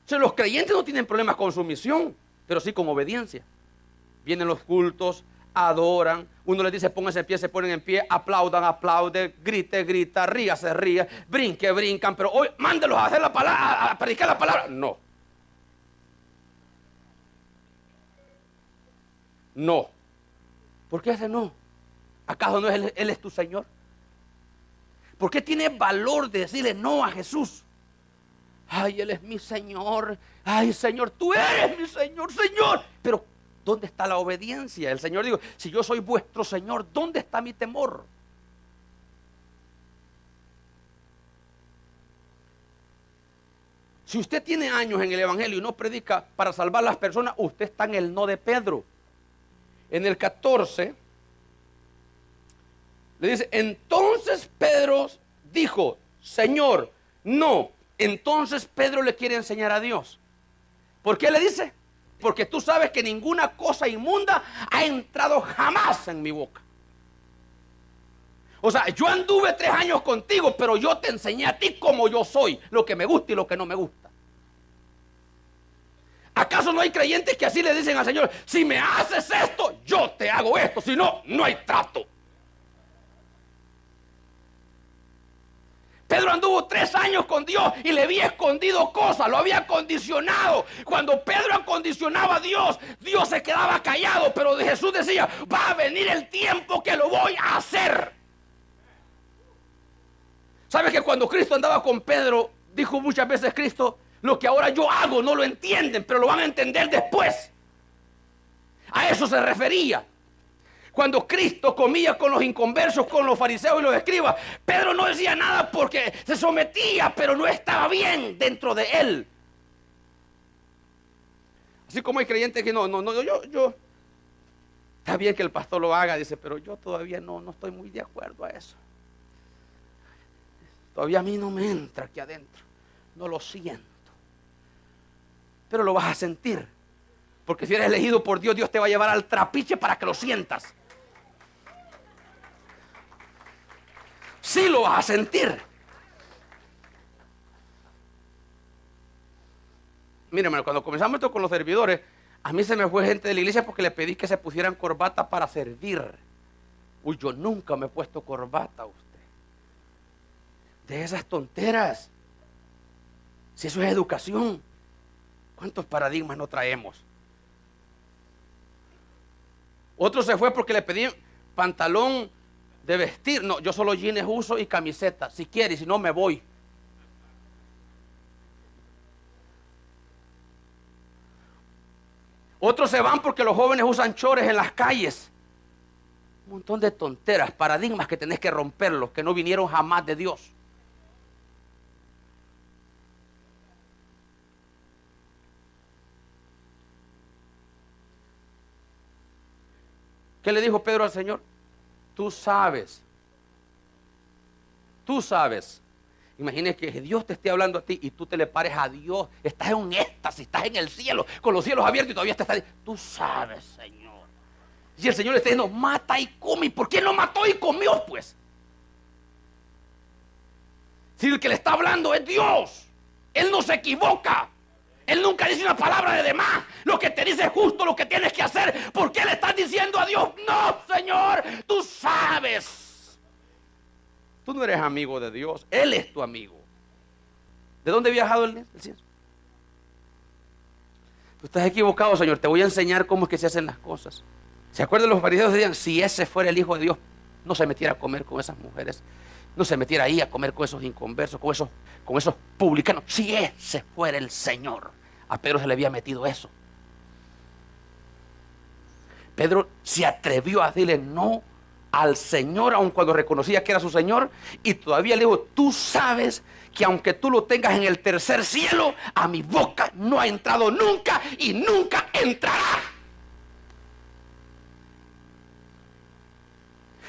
O sea, los creyentes no tienen problemas con sumisión, pero sí con obediencia. Vienen los cultos, adoran, uno les dice pónganse en pie, se ponen en pie, aplaudan, aplauden, grite, grita, ría, se ríe, brinque, brincan, pero hoy mándelos a hacer la palabra, a predicar la palabra. No. No. ¿Por qué ese no? ¿Acaso no es Él es tu Señor? ¿Por qué tienes valor de decirle no a Jesús? Ay, Él es mi Señor. Ay, Señor, tú eres mi Señor, Señor. Pero ¿dónde está la obediencia? El Señor dijo, si yo soy vuestro Señor, ¿dónde está mi temor? Si usted tiene años en el Evangelio y no predica para salvar a las personas, usted está en el no de Pedro. En el 14, le dice, entonces Pedro dijo, Señor, no. Entonces Pedro le quiere enseñar a Dios. ¿Por qué le dice? Porque tú sabes que ninguna cosa inmunda ha entrado jamás en mi boca. O sea, yo anduve 3 años contigo, pero yo te enseñé a ti como yo soy, lo que me gusta y lo que no me gusta. ¿Acaso no hay creyentes que así le dicen al Señor, si me haces esto, yo te hago esto, si no, no hay trato? Pedro anduvo 3 años con Dios y le había escondido cosas, lo había condicionado. Cuando Pedro acondicionaba a Dios, Dios se quedaba callado, pero Jesús decía, va a venir el tiempo que lo voy a hacer. ¿Sabes que cuando Cristo andaba con Pedro, dijo muchas veces Cristo, lo que ahora yo hago no lo entienden, pero lo van a entender después? A eso se refería. Cuando Cristo comía con los inconversos, con los fariseos y los escribas, Pedro no decía nada porque se sometía, pero no estaba bien dentro de él. Así como hay creyentes que yo está bien que el pastor lo haga, dice, pero yo todavía no estoy muy de acuerdo a eso. Todavía a mí no me entra aquí adentro, no lo siento. Pero lo vas a sentir, porque si eres elegido por Dios, Dios te va a llevar al trapiche para que lo sientas. Sí lo vas a sentir. Miren, hermano, cuando comenzamos esto con los servidores, a mí se me fue gente de la iglesia porque le pedí que se pusieran corbata para servir. Uy, yo nunca me he puesto corbata a usted. De esas tonteras. Si eso es educación, ¿cuántos paradigmas no traemos? Otro se fue porque le pedí pantalón de vestir. No, yo solo jeans uso y camiseta. Si quiere, si no me voy. Otros se van porque los jóvenes usan chores en las calles. Un montón de tonteras, paradigmas que tenés que romperlos, que no vinieron jamás de Dios. ¿Qué le dijo Pedro al Señor? Tú sabes. Tú sabes. Imagínese que Dios te esté hablando a ti y tú te le pares a Dios. Estás en un éxtasis, estás en el cielo, con los cielos abiertos y todavía te estás... Tú sabes, Señor. Y el Señor le está diciendo, mata y come. ¿Por qué no mató y comió, pues? Si el que le está hablando es Dios. Él no se equivoca. Él nunca dice una palabra de demás. Lo que te dice es justo lo que tienes que hacer. ¿Por qué le estás diciendo a Dios? No, Señor, tú sabes. Tú no eres amigo de Dios. Él es tu amigo. ¿De dónde ha viajado el cielo? Tú estás equivocado, Señor. Te voy a enseñar cómo es que se hacen las cosas. ¿Se acuerdan? Los fariseos decían, si ese fuera el Hijo de Dios, no se metiera a comer con esas mujeres. No se metiera ahí a comer con esos inconversos, con esos publicanos. Si ese fuera el Señor. A Pedro se le había metido eso. Pedro se atrevió a decirle no al Señor, aun cuando reconocía que era su Señor. Y todavía le dijo, tú sabes que aunque tú lo tengas en el tercer cielo, a mi boca no ha entrado nunca y nunca entrará.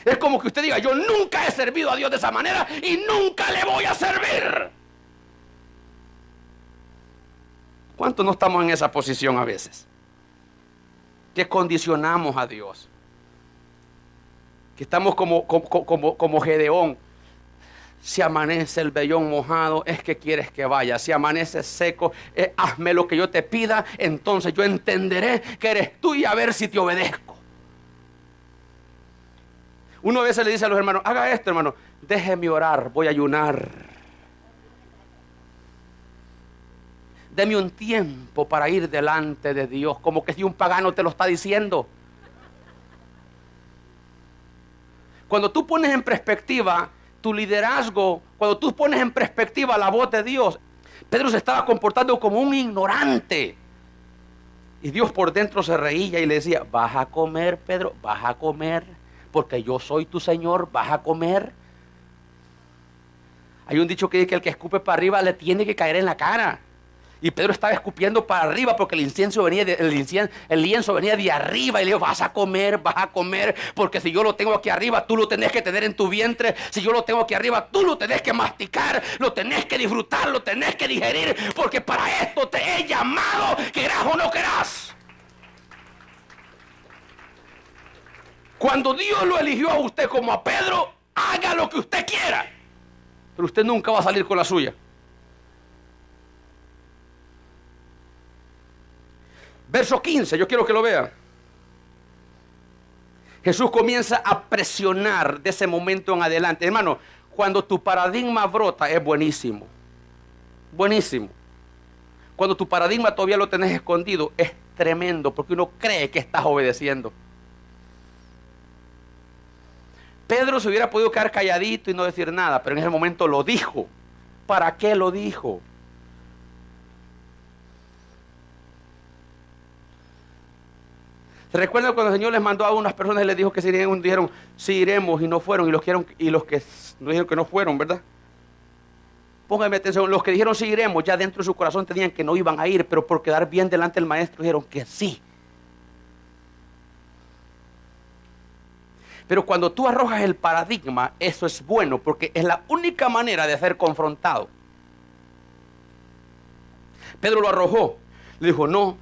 Es como que usted diga, yo nunca he servido a Dios de esa manera y nunca le voy a servir. ¿Cuántos no estamos en esa posición a veces? Que condicionamos a Dios. Que estamos como Gedeón. Si amanece el vellón mojado, es que quieres que vaya. Si amanece seco, hazme lo que yo te pida, entonces yo entenderé que eres tú y a ver si te obedezco. Uno a veces le dice a los hermanos, haga esto, hermano, déjeme orar, voy a ayunar. Deme un tiempo para ir delante de Dios, como que si un pagano te lo está diciendo. Cuando tú pones en perspectiva tu liderazgo, cuando tú pones en perspectiva la voz de Dios, Pedro se estaba comportando como un ignorante. Y Dios por dentro se reía y le decía, vas a comer, Pedro, vas a comer, porque yo soy tu Señor, vas a comer. Hay un dicho que dice que el que escupe para arriba le tiene que caer en la cara. Y Pedro estaba escupiendo para arriba porque el lienzo venía de arriba. Y le dijo, vas a comer, porque si yo lo tengo aquí arriba, tú lo tenés que tener en tu vientre. Si yo lo tengo aquí arriba, tú lo tenés que masticar, lo tenés que disfrutar, lo tenés que digerir, porque para esto te he llamado, querás o no querás. Cuando Dios lo eligió a usted como a Pedro, haga lo que usted quiera, pero usted nunca va a salir con la suya. Verso 15, yo quiero que lo vean. Jesús comienza a presionar de ese momento en adelante. Hermano, cuando tu paradigma brota es buenísimo. Buenísimo. Cuando tu paradigma todavía lo tenés escondido es tremendo, porque uno cree que estás obedeciendo. Pedro se hubiera podido quedar calladito y no decir nada, pero en ese momento lo dijo. ¿Para qué lo dijo? ¿Se recuerdan cuando el Señor les mandó a unas personas y les dijo que si irían? Dijeron, sí iremos, y no fueron, y los que no dijeron que no fueron, ¿verdad? Pónganme atención, los que dijeron sí iremos, ya dentro de su corazón tenían que no iban a ir, pero por quedar bien delante del maestro dijeron que sí. Pero cuando tú arrojas el paradigma, eso es bueno, porque es la única manera de ser confrontado. Pedro lo arrojó, le dijo, no,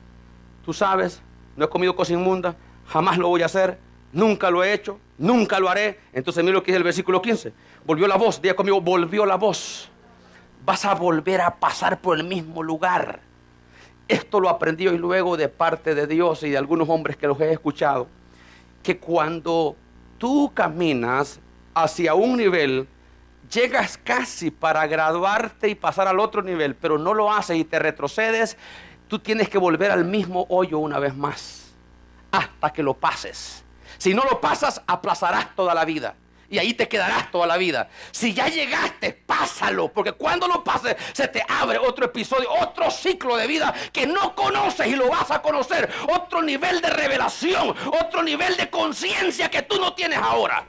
tú sabes, no he comido cosa inmunda, jamás lo voy a hacer, nunca lo he hecho, nunca lo haré. Entonces mira lo que dice el versículo 15. Volvió la voz, diga conmigo, volvió la voz. Vas a volver a pasar por el mismo lugar. Esto lo aprendí hoy luego de parte de Dios y de algunos hombres que los he escuchado. Que cuando tú caminas hacia un nivel, llegas casi para graduarte y pasar al otro nivel, pero no lo haces y te retrocedes, tú tienes que volver al mismo hoyo una vez más, hasta que lo pases. Si no lo pasas, aplazarás toda la vida. Y ahí te quedarás toda la vida. Si ya llegaste, pásalo. Porque cuando lo pases, se te abre otro episodio, otro ciclo de vida que no conoces y lo vas a conocer. Otro nivel de revelación, otro nivel de conciencia que tú no tienes ahora.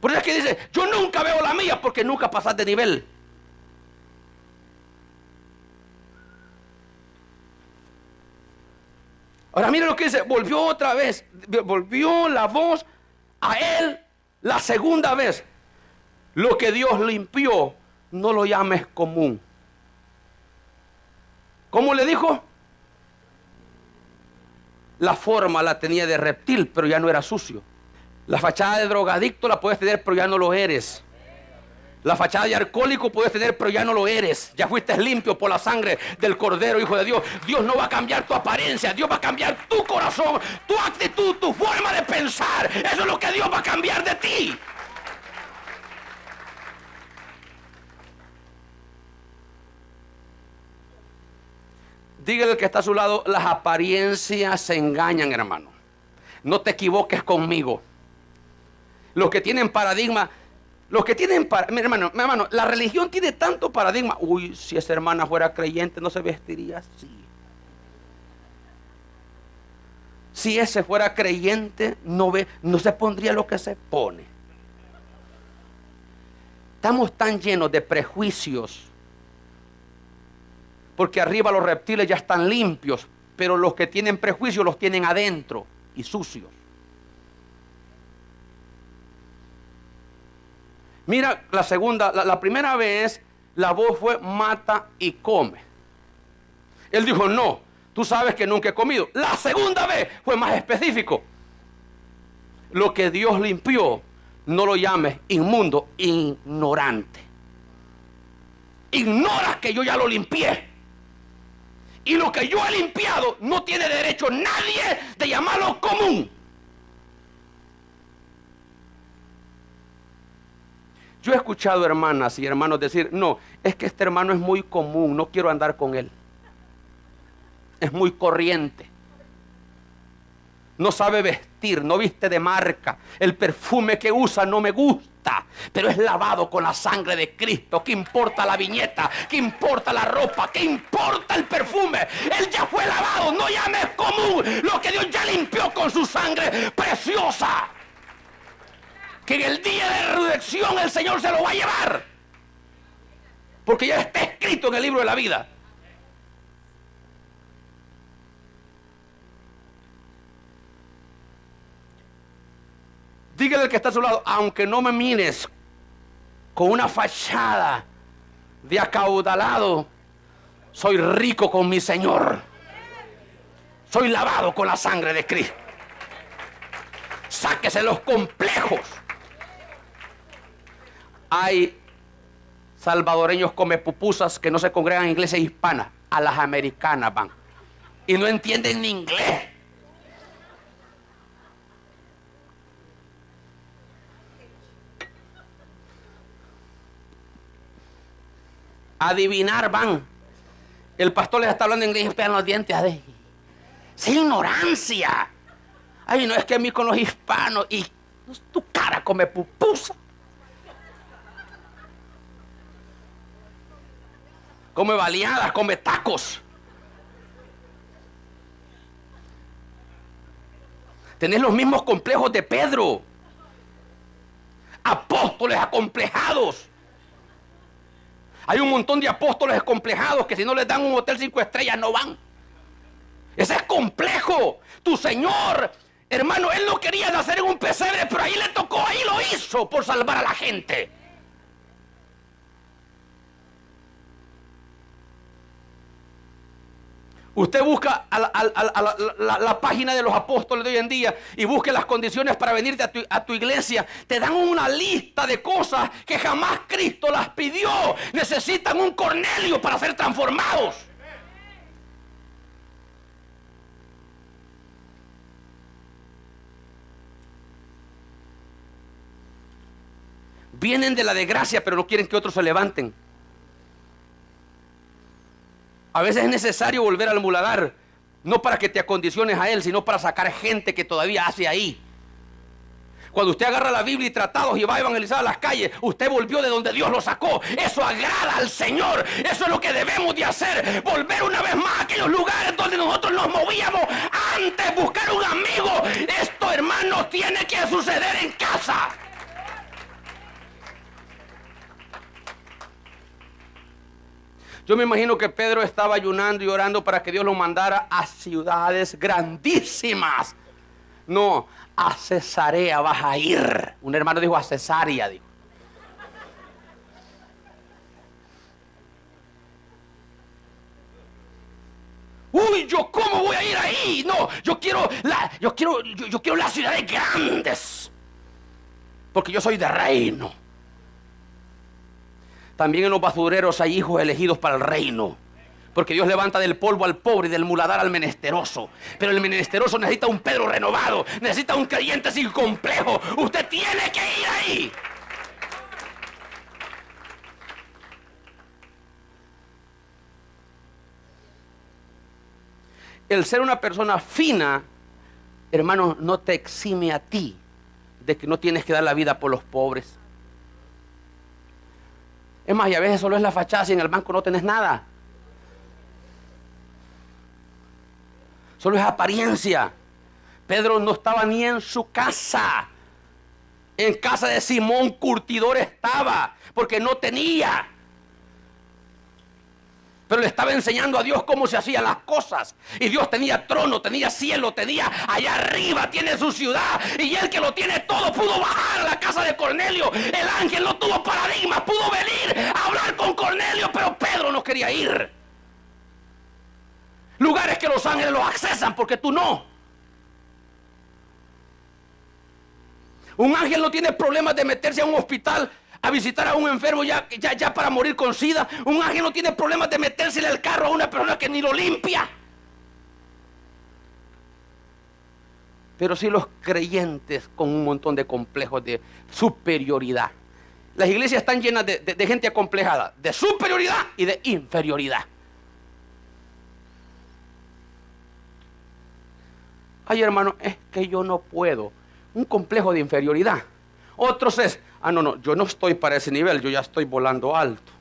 Por eso es que dice, yo nunca veo la mía porque nunca pasas de nivel. Ahora mire lo que dice, volvió otra vez, volvió la voz a él la segunda vez. Lo que Dios limpió, no lo llames común. ¿Cómo le dijo? La forma la tenía de reptil, pero ya no era sucio. La fachada de drogadicto la puedes tener, pero ya no lo eres. La fachada de alcohólico puedes tener, pero ya no lo eres. Ya fuiste limpio por la sangre del Cordero, hijo de Dios. Dios no va a cambiar tu apariencia. Dios va a cambiar tu corazón, tu actitud, tu forma de pensar. Eso es lo que Dios va a cambiar de ti. Dígale al que está a su lado, las apariencias se engañan, hermano. No te equivoques conmigo. Los que tienen paradigma, mi hermano, la religión tiene tanto paradigma. Uy, si esa hermana fuera creyente no se vestiría así. Si ese fuera creyente no se pondría lo que se pone. Estamos tan llenos de prejuicios. Porque arriba los reptiles ya están limpios, pero los que tienen prejuicios los tienen adentro y sucios. Mira, la primera vez la voz fue mata y come. Él dijo, no, tú sabes que nunca he comido. La segunda vez fue más específico. Lo que Dios limpió, no lo llames inmundo, ignorante. Ignoras que yo ya lo limpié. Y lo que yo he limpiado no tiene derecho nadie de llamarlo común. Yo he escuchado hermanas y hermanos decir, no, es que este hermano es muy común, no quiero andar con él. Es muy corriente. No sabe vestir, no viste de marca. El perfume que usa no me gusta, pero es lavado con la sangre de Cristo. ¿Qué importa la viñeta? ¿Qué importa la ropa? ¿Qué importa el perfume? Él ya fue lavado, no llames común lo que Dios ya limpió con su sangre preciosa. Que en el día de resurrección el Señor se lo va a llevar. Porque ya está escrito en el libro de la vida. Dígale al que está a su lado, aunque no me mires con una fachada de acaudalado, soy rico con mi Señor. Soy lavado con la sangre de Cristo. Sáquese los complejos. Hay salvadoreños come pupusas que no se congregan en iglesias hispanas, a las americanas van. Y no entienden ni inglés. Adivinar van. El pastor les está hablando en inglés y pegan los dientes. ¡Es ignorancia! Ay, no, es que a mí con los hispanos y tu cara come pupusa. Come baleadas, come tacos. Tenés los mismos complejos de Pedro. Apóstoles acomplejados. Hay un montón de apóstoles acomplejados que si no les dan un hotel 5 estrellas no van. Ese es complejo. Tu Señor, hermano, Él no quería nacer en un pesebre, pero ahí le tocó, ahí lo hizo por salvar a la gente. Usted busca la página de los apóstoles de hoy en día y busque las condiciones para venirte a tu iglesia. Te dan una lista de cosas que jamás Cristo las pidió. Necesitan un Cornelio para ser transformados. Vienen de la desgracia, pero no quieren que otros se levanten. A veces es necesario volver al muladar, no para que te acondiciones a él, sino para sacar gente que todavía hace ahí. Cuando usted agarra la Biblia y tratados y va a evangelizar a las calles, usted volvió de donde Dios lo sacó. Eso agrada al Señor. Eso es lo que debemos de hacer. Volver una vez más a aquellos lugares donde nosotros nos movíamos antes, buscar un amigo. Esto, hermanos, tiene que suceder en casa. Yo me imagino que Pedro estaba ayunando y orando para que Dios lo mandara a ciudades grandísimas. No, a Cesarea vas a ir. Un hermano dijo a Cesarea, dijo. Uy, ¿yo cómo voy a ir ahí? No, yo quiero las ciudades grandes. Porque yo soy de reino. También en los basureros hay hijos elegidos para el reino. Porque Dios levanta del polvo al pobre y del muladar al menesteroso. Pero el menesteroso necesita un Pedro renovado. Necesita un creyente sin complejo. Usted tiene que ir ahí. El ser una persona fina, hermano, no te exime a ti de que no tienes que dar la vida por los pobres. Es más, y a veces solo es la fachada, si en el banco no tenés nada. Solo es apariencia. Pedro no estaba ni en su casa. En casa de Simón curtidor estaba, porque no tenía. Pero le estaba enseñando a Dios cómo se hacían las cosas. Y Dios tenía trono, tenía cielo, tenía allá arriba, tiene su ciudad. Y el que lo tiene todo pudo bajar a la casa de Cornelio. El ángel no tuvo paradigmas, pudo venir a hablar con Cornelio, pero Pedro no quería ir. Lugares que los ángeles los accesan porque tú no. Un ángel no tiene problemas de meterse a un hospital a visitar a un enfermo ya para morir con sida. Un ángel no tiene problemas de metérsele al carro a una persona que ni lo limpia. Pero sí los creyentes con un montón de complejos de superioridad. Las iglesias están llenas de gente acomplejada, de superioridad y de inferioridad. Ay, hermano, es que yo no puedo. Un complejo de inferioridad. Otros es, no, yo no estoy para ese nivel, yo ya estoy volando alto.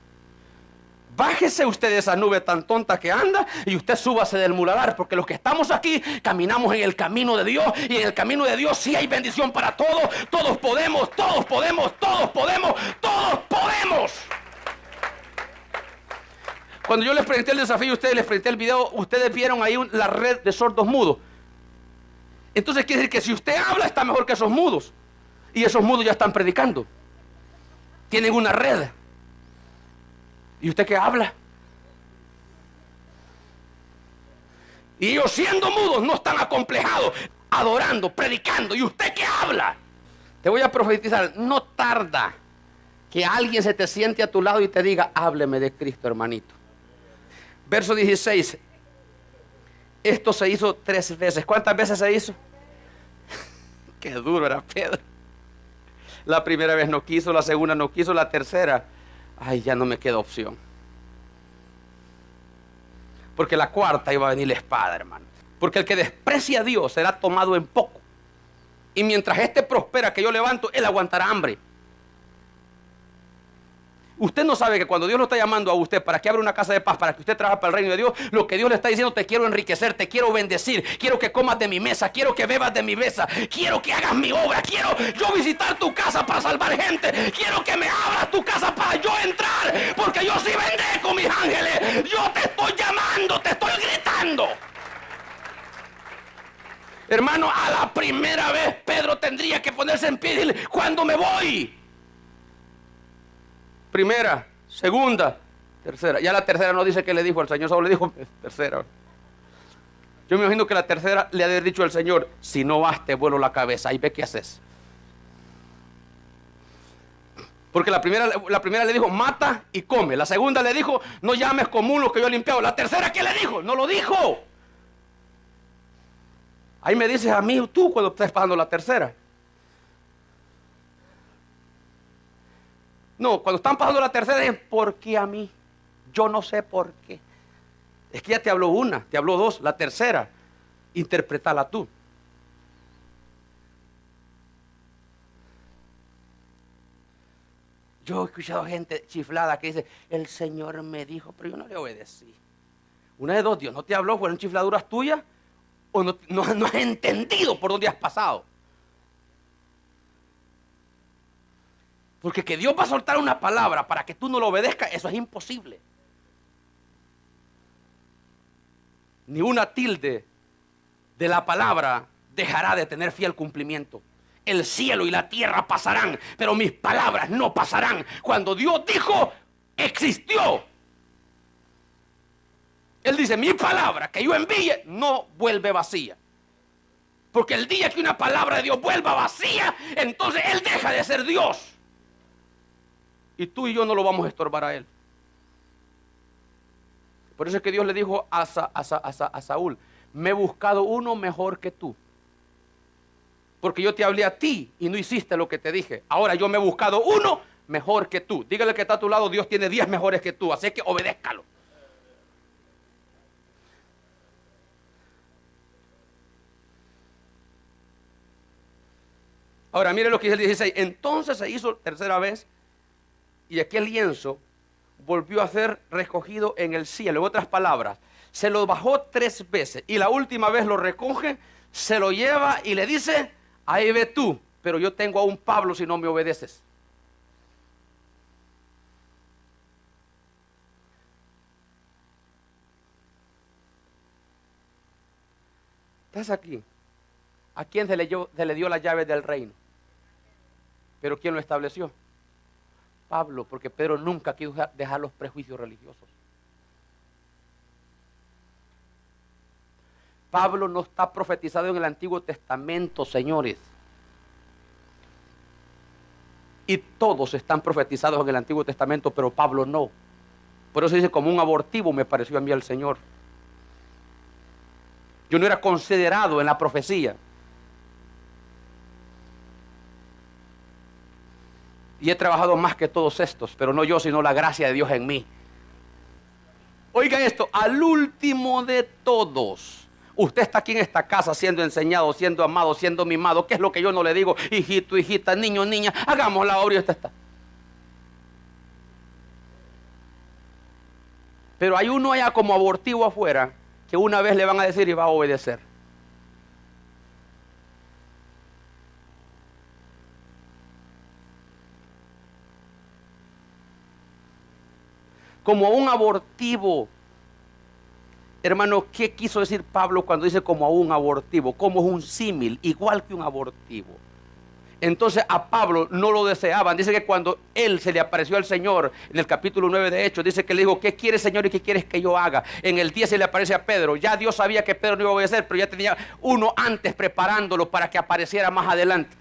Bájese usted de esa nube tan tonta que anda y usted súbase del muladar, porque los que estamos aquí caminamos en el camino de Dios, y en el camino de Dios sí hay bendición para todos. Todos podemos, todos podemos, todos podemos, todos podemos. Cuando yo les presenté el desafío, ustedes les presenté el video, ustedes vieron ahí la red de sordos mudos. Entonces quiere decir que si usted habla está mejor que esos mudos. Y esos mudos ya están predicando. Tienen una red. ¿Y usted qué habla? Y ellos siendo mudos no están acomplejados, adorando, predicando. ¿Y usted qué habla? Te voy a profetizar, no tarda que alguien se te siente a tu lado y te diga, hábleme de Cristo, hermanito. Verso 16. Esto se hizo 3 veces. ¿Cuántas veces se hizo? Qué duro era Pedro. La primera vez no quiso, la segunda no quiso, la tercera, ay, ya no me queda opción. Porque la cuarta iba a venir la espada, hermano. Porque el que desprecia a Dios será tomado en poco. Y mientras este prospera que yo levanto, él aguantará hambre. Usted no sabe que cuando Dios lo está llamando a usted para que abra una casa de paz, para que usted trabaje para el reino de Dios, lo que Dios le está diciendo, te quiero enriquecer, te quiero bendecir, quiero que comas de mi mesa, quiero que bebas de mi mesa, quiero que hagas mi obra, quiero yo visitar tu casa para salvar gente, quiero que me abras tu casa para yo entrar, porque yo sí vendré con mis ángeles. Yo te estoy llamando, te estoy gritando. Hermano, a la primera vez Pedro tendría que ponerse en pie y decirle, ¿cuándo me voy? Primera, segunda, tercera. Ya la tercera no dice que le dijo al Señor, solo le dijo tercera. Yo me imagino que la tercera le ha dicho al Señor, si no vas te vuelo la cabeza y ve qué haces. Porque la primera le dijo, mata y come. La segunda le dijo, no llames común lo que yo he limpiado. La tercera, ¿qué le dijo? No lo dijo. Ahí me dices a mí, tú cuando estés pagando la tercera. No, cuando están pasando la tercera es ¿por qué a mí? Yo no sé por qué. Es que ya te habló una, te habló dos, la tercera, interpretala tú. Yo he escuchado gente chiflada que dice, el Señor me dijo, pero yo no le obedecí. Una de dos, Dios no te habló, fueron chifladuras tuyas, o no has entendido por dónde has pasado. Porque que Dios va a soltar una palabra para que tú no lo obedezcas, eso es imposible. Ni una tilde de la palabra dejará de tener fiel cumplimiento. El cielo y la tierra pasarán, pero mis palabras no pasarán. Cuando Dios dijo, existió. Él dice, mi palabra que yo envíe no vuelve vacía. Porque el día que una palabra de Dios vuelva vacía, entonces Él deja de ser Dios. Y tú y yo no lo vamos a estorbar a él. Por eso es que Dios le dijo a Saúl, me he buscado uno mejor que tú. Porque yo te hablé a ti y no hiciste lo que te dije. Ahora yo me he buscado uno mejor que tú. Dígale que está a tu lado, Dios tiene 10 mejores que tú, así que obedézcalo. Ahora mire lo que dice el 16. Entonces se hizo tercera vez y aquel lienzo volvió a ser recogido en el cielo. En otras palabras, se lo bajó 3 veces y la última vez lo recoge, se lo lleva y le dice, ahí ve tú, pero yo tengo a un Pablo si no me obedeces. ¿Estás aquí? ¿A quién se le dio la llave del reino? ¿Pero quién lo estableció? Pablo, porque Pedro nunca quiso dejar los prejuicios religiosos. Pablo no está profetizado en el Antiguo Testamento, señores. Y todos están profetizados en el Antiguo Testamento, pero Pablo no. Por eso dice, como un abortivo me pareció a mí el Señor. Yo no era considerado en la profecía. Y he trabajado más que todos estos, pero no yo, sino la gracia de Dios en mí. Oiga esto, al último de todos, usted está aquí en esta casa siendo enseñado, siendo amado, siendo mimado. ¿Qué es lo que yo no le digo? Hijito, hijita, niño, niña, hagamos la obra y usted está. Pero hay uno allá como abortivo afuera, que una vez le van a decir y va a obedecer. Como a un abortivo. Hermano, ¿qué quiso decir Pablo cuando dice como a un abortivo? Como es un símil, igual que un abortivo. Entonces a Pablo no lo deseaban. Dice que cuando él se le apareció al Señor, en el capítulo 9 de Hechos, dice que le dijo, ¿qué quieres, Señor, y qué quieres que yo haga? En el 10 se le aparece a Pedro. Ya Dios sabía que Pedro no iba a obedecer, pero ya tenía uno antes preparándolo para que apareciera más adelante.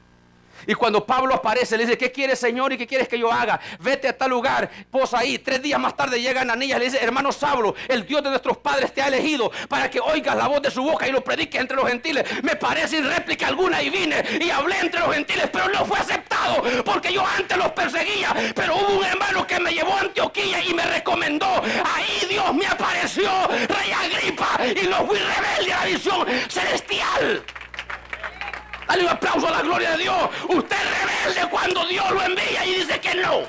Y cuando Pablo aparece, le dice, ¿qué quieres, Señor, y qué quieres que yo haga? Vete a tal lugar, posa ahí. 3 días más tarde llega Ananías, le dice, hermano Saulo, el Dios de nuestros padres te ha elegido para que oigas la voz de su boca y lo prediques entre los gentiles. Me parece sin réplica alguna y vine y hablé entre los gentiles, pero no fue aceptado porque yo antes los perseguía. Pero hubo un hermano que me llevó a Antioquía y me recomendó. Ahí Dios me apareció, rey Agripa, y no fui rebelde a la visión celestial. Dale un aplauso a la gloria de Dios. Usted es rebelde cuando Dios lo envía y dice que no.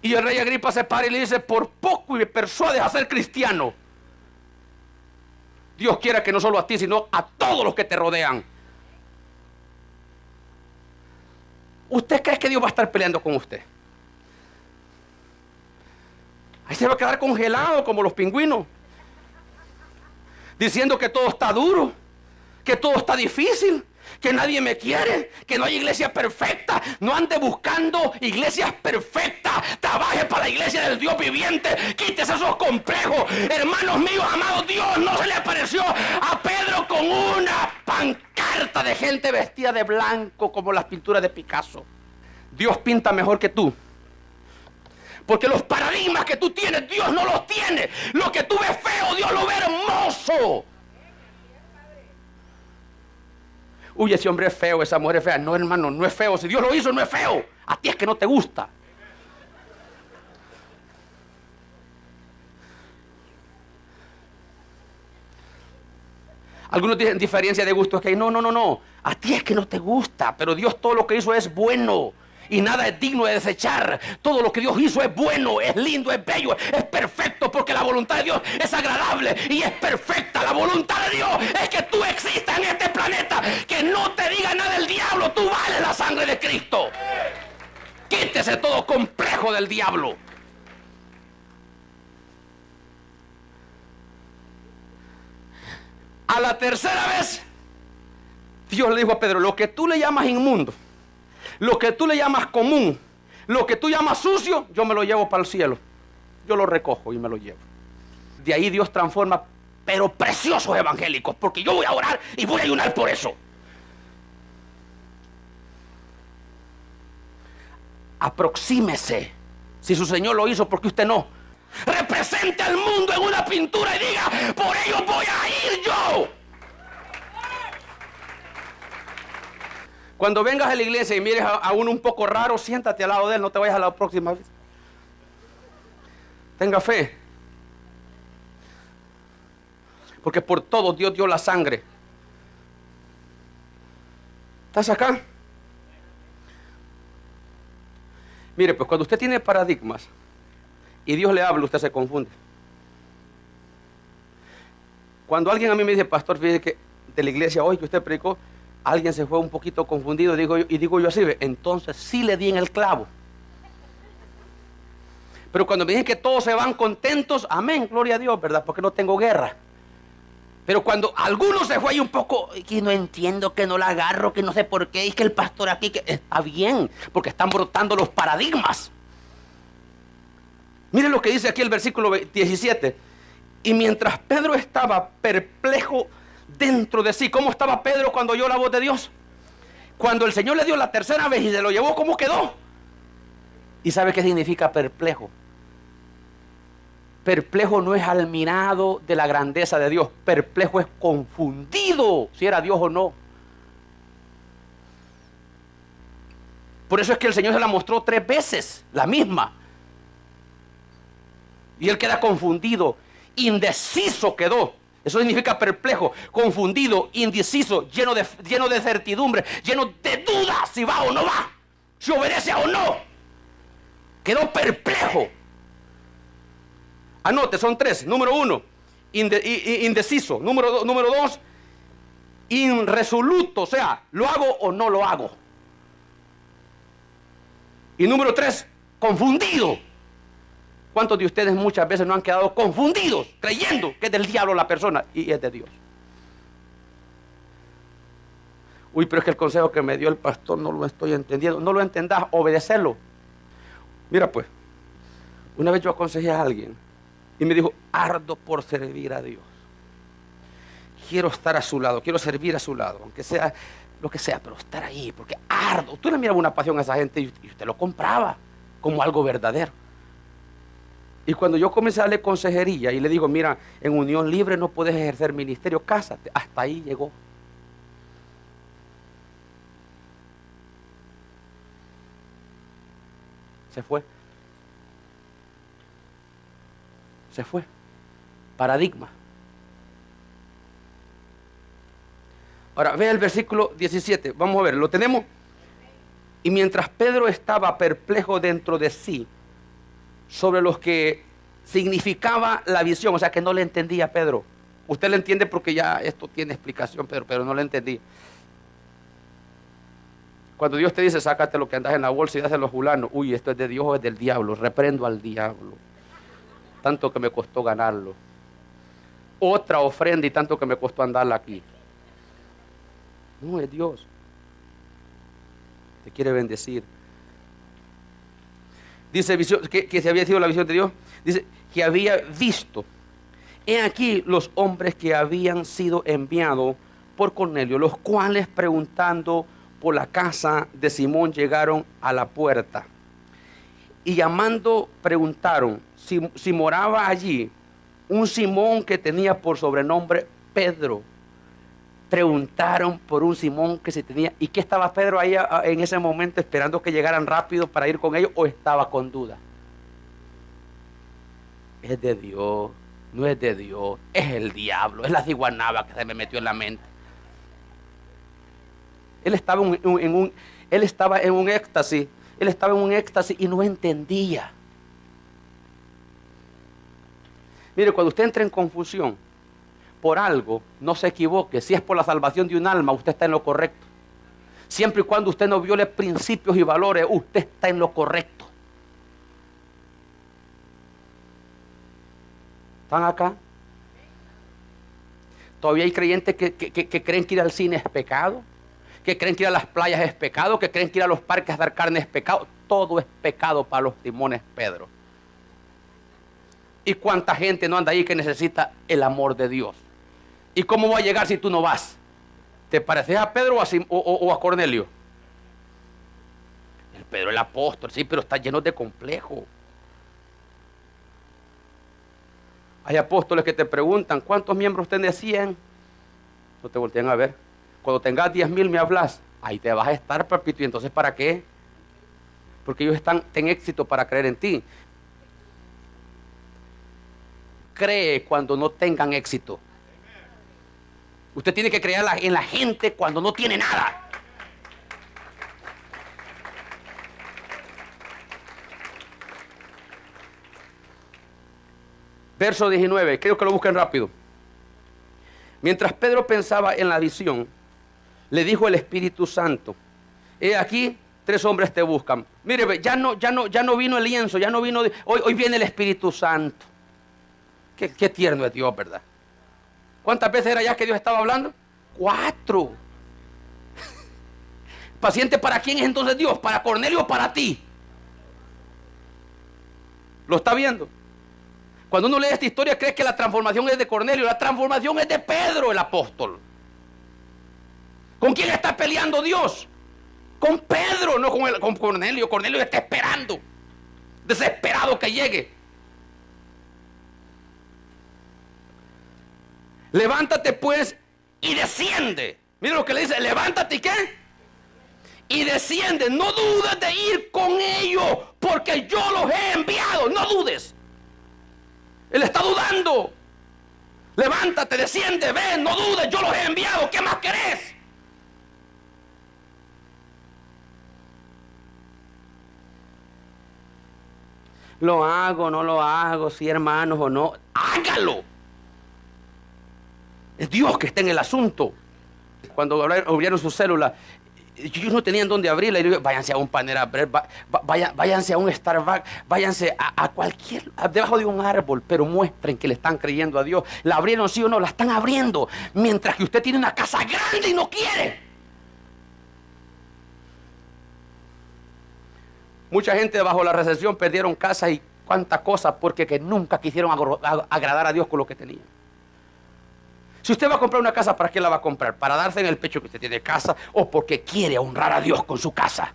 Y el rey Agripa se para y le dice, por poco y me persuades a ser cristiano. Dios quiera que no solo a ti, sino a todos los que te rodean. ¿Usted cree que Dios va a estar peleando con usted? Ahí se va a quedar congelado como los pingüinos, diciendo que todo está duro, que todo está difícil, que nadie me quiere, que no hay iglesia perfecta. No ande buscando iglesias perfectas. Trabaje para la iglesia del Dios viviente. Quítese esos complejos. Hermanos míos, amados, Dios no se le apareció a Pedro con una pancarta de gente vestida de blanco como las pinturas de Picasso. Dios pinta mejor que tú. Porque los paradigmas que tú tienes, Dios no los tiene. Lo que tú ves feo, Dios lo ve hermoso. Uy, ese hombre es feo, esa mujer es fea. No, hermano, no es feo. Si Dios lo hizo, no es feo. A ti es que no te gusta. Algunos dicen diferencia de gusto. Es que no. A ti es que no te gusta. Pero Dios todo lo que hizo es bueno. Y nada es digno de desechar. Todo lo que Dios hizo es bueno, es lindo, es bello, es perfecto, porque la voluntad de Dios es agradable y es perfecta. La voluntad de Dios es que tú existas en este planeta, que no te diga nada el diablo. Tú vales la sangre de Cristo. Quítese todo complejo del diablo. A la tercera vez, Dios le dijo a Pedro, lo que tú le llamas inmundo, lo que tú le llamas común, lo que tú llamas sucio, yo me lo llevo para el cielo. Yo lo recojo y me lo llevo. De ahí Dios transforma, pero preciosos evangélicos, porque yo voy a orar y voy a ayunar por eso. Aproxímese. Si su Señor lo hizo, ¿por qué usted no? Represente al mundo en una pintura y diga, por ello voy a ir yo. Cuando vengas a la iglesia y mires a uno un poco raro, siéntate al lado de él, no te vayas a la próxima vez. Tenga fe. Porque por todo Dios dio la sangre. ¿Estás acá? Mire, pues cuando usted tiene paradigmas y Dios le habla, usted se confunde. Cuando alguien a mí me dice, pastor, fíjese que de la iglesia hoy que usted predicó, alguien se fue un poquito confundido, digo yo así, entonces sí le di en el clavo. Pero cuando me dicen que todos se van contentos, amén, gloria a Dios, ¿verdad? Porque no tengo guerra. Pero cuando alguno se fue ahí un poco, que no entiendo, que no la agarro, que no sé por qué, y que el pastor aquí, que está bien, porque están brotando los paradigmas. Miren lo que dice aquí el versículo 17. Y mientras Pedro estaba perplejo dentro de sí, ¿cómo estaba Pedro cuando oyó la voz de Dios? Cuando el Señor le dio la tercera vez y se lo llevó, ¿cómo quedó? ¿Y sabe qué significa perplejo? Perplejo no es admirado de la grandeza de Dios. Perplejo es confundido si era Dios o no. Por eso es que el Señor se la mostró 3 veces, la misma. Y él queda confundido, indeciso quedó. Eso significa perplejo, confundido, indeciso, lleno de certidumbre, lleno de dudas si va o no va, si obedece o no. Quedó perplejo. Anote, son 3. Número 1, indeciso. Número 2, irresoluto, o sea, ¿lo hago o no lo hago? Y número 3, confundido. ¿Cuántos de ustedes muchas veces no han quedado confundidos, creyendo que es del diablo la persona y es de Dios? Uy, pero es que el consejo que me dio el pastor no lo estoy entendiendo. No lo entendás, obedecerlo. Mira pues, una vez yo aconsejé a alguien y me dijo, ardo por servir a Dios. Quiero estar a su lado, quiero servir a su lado, aunque sea lo que sea, pero estar ahí, porque ardo. Tú le mirabas una pasión a esa gente y usted lo compraba como algo verdadero. Y cuando yo comencé a darle consejería y le digo, mira, en unión libre no puedes ejercer ministerio, cásate. Hasta ahí llegó. Se fue. Se fue. Paradigma. Ahora, vea el versículo 17. Vamos a ver, ¿lo tenemos? Y mientras Pedro estaba perplejo dentro de sí sobre lo que significaba la visión, o sea que no le entendía a Pedro. Usted le entiende porque ya esto tiene explicación, pero no le entendía. Cuando Dios te dice, sácate lo que andas en la bolsa y dáselo a fulano, uy, esto es de Dios o es del diablo, reprendo al diablo. Tanto que me costó ganarlo. Otra ofrenda y tanto que me costó andarla aquí. No, es Dios. Te quiere bendecir. Dice que se había sido la visión de Dios. Dice que había visto. He aquí los hombres que habían sido enviados por Cornelio, los cuales preguntando por la casa de Simón llegaron a la puerta. Y llamando preguntaron si moraba allí un Simón que tenía por sobrenombre Pedro. Preguntaron por un Simón que se tenía. ¿Y qué estaba Pedro ahí en ese momento esperando que llegaran rápido para ir con ellos o estaba con duda? Es de Dios, no es de Dios, es el diablo, es la ciguanaba que se me metió en la mente. Él estaba en un éxtasis, y no entendía. Mire, cuando usted entra en confusión por algo, no se equivoque. Si es por la salvación de un alma, usted está en lo correcto. Siempre y cuando usted no viole principios y valores, usted está en lo correcto. ¿Están acá? Todavía hay creyentes que creen que ir al cine es pecado, que creen que ir a las playas es pecado, que creen que ir a los parques a dar carne es pecado. Todo es pecado para los timones Pedro. ¿Y cuánta gente no anda ahí que necesita el amor de Dios? ¿Y cómo va a llegar si tú no vas? ¿Te pareces a Pedro o a Cornelio? El Pedro el apóstol, sí, pero está lleno de complejo. Hay apóstoles que te preguntan, ¿cuántos miembros tenés? 100. No te voltean a ver. Cuando tengas 10,000 me hablas. Ahí te vas a estar, papito. ¿Y entonces para qué? Porque ellos están en éxito para creer en ti. Cree cuando no tengan éxito. Usted tiene que creer en la gente cuando no tiene nada. Verso 19, creo que lo busquen rápido. Mientras Pedro pensaba en la visión, le dijo el Espíritu Santo: he aquí, 3 hombres te buscan. Mire, ya no vino el lienzo, ya no vino, hoy viene el Espíritu Santo. Qué tierno es Dios, ¿verdad? ¿Cuántas veces era ya que Dios estaba hablando? 4. ¿Paciente para quién es entonces Dios? ¿Para Cornelio o para ti? ¿Lo está viendo? Cuando uno lee esta historia cree que la transformación es de Cornelio. La transformación es de Pedro el apóstol. ¿Con quién está peleando Dios? Con Pedro, no con Cornelio. Cornelio está esperando, desesperado que llegue. Levántate pues y desciende. Mira lo que le dice: levántate y ¿qué? Y desciende. No dudes de ir con ellos, porque yo los he enviado. No dudes. Él está dudando. Levántate, desciende, ven, no dudes, yo los he enviado. ¿Qué más querés? Lo hago, no lo hago, si hermanos o no. Hágalo. Es Dios que está en el asunto. Cuando abrieron su célula, ellos no tenían dónde abrirla. Y yo, váyanse a un Panera Bread, váyanse a un Starbucks, váyanse a cualquier, debajo de un árbol, pero muestren que le están creyendo a Dios. ¿La abrieron sí o no? La están abriendo. Mientras que usted tiene una casa grande y no quiere. Mucha gente bajo la recesión perdieron casa y cuánta cosa porque que nunca quisieron agradar a Dios con lo que tenían. Si usted va a comprar una casa, ¿para qué la va a comprar? ¿Para darse en el pecho que usted tiene casa o porque quiere honrar a Dios con su casa?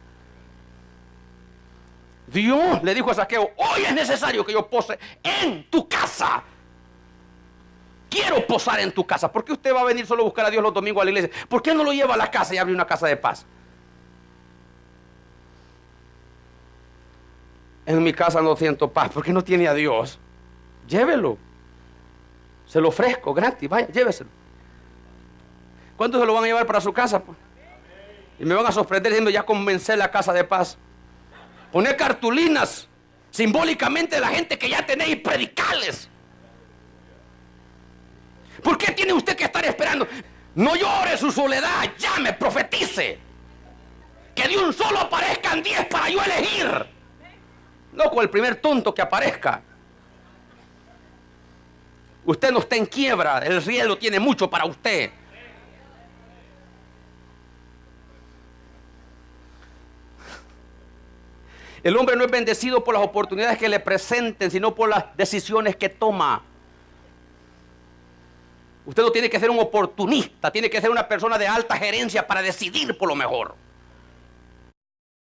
Dios le dijo a Zaqueo: hoy es necesario que yo pose en tu casa. Quiero posar en tu casa. ¿Por qué usted va a venir solo a buscar a Dios los domingos a la iglesia? ¿Por qué no lo lleva a la casa y abre una casa de paz? En mi casa no siento paz. ¿Por qué no tiene a Dios? Llévelo. Se lo ofrezco gratis, vaya, lléveselo. ¿Cuántos se lo van a llevar para su casa? Pues? Y me van a sorprender diciendo: ya comencé la casa de paz. Poner cartulinas simbólicamente de la gente que ya tenéis y predicarles. ¿Por qué tiene usted que estar esperando? No llore su soledad, llame, profetice. Que de un solo aparezcan 10 para yo elegir. No con el primer tonto que aparezca. Usted no está en quiebra, el riesgo tiene mucho para usted. El hombre no es bendecido por las oportunidades que le presenten, sino por las decisiones que toma. Usted no tiene que ser un oportunista, tiene que ser una persona de alta gerencia para decidir por lo mejor.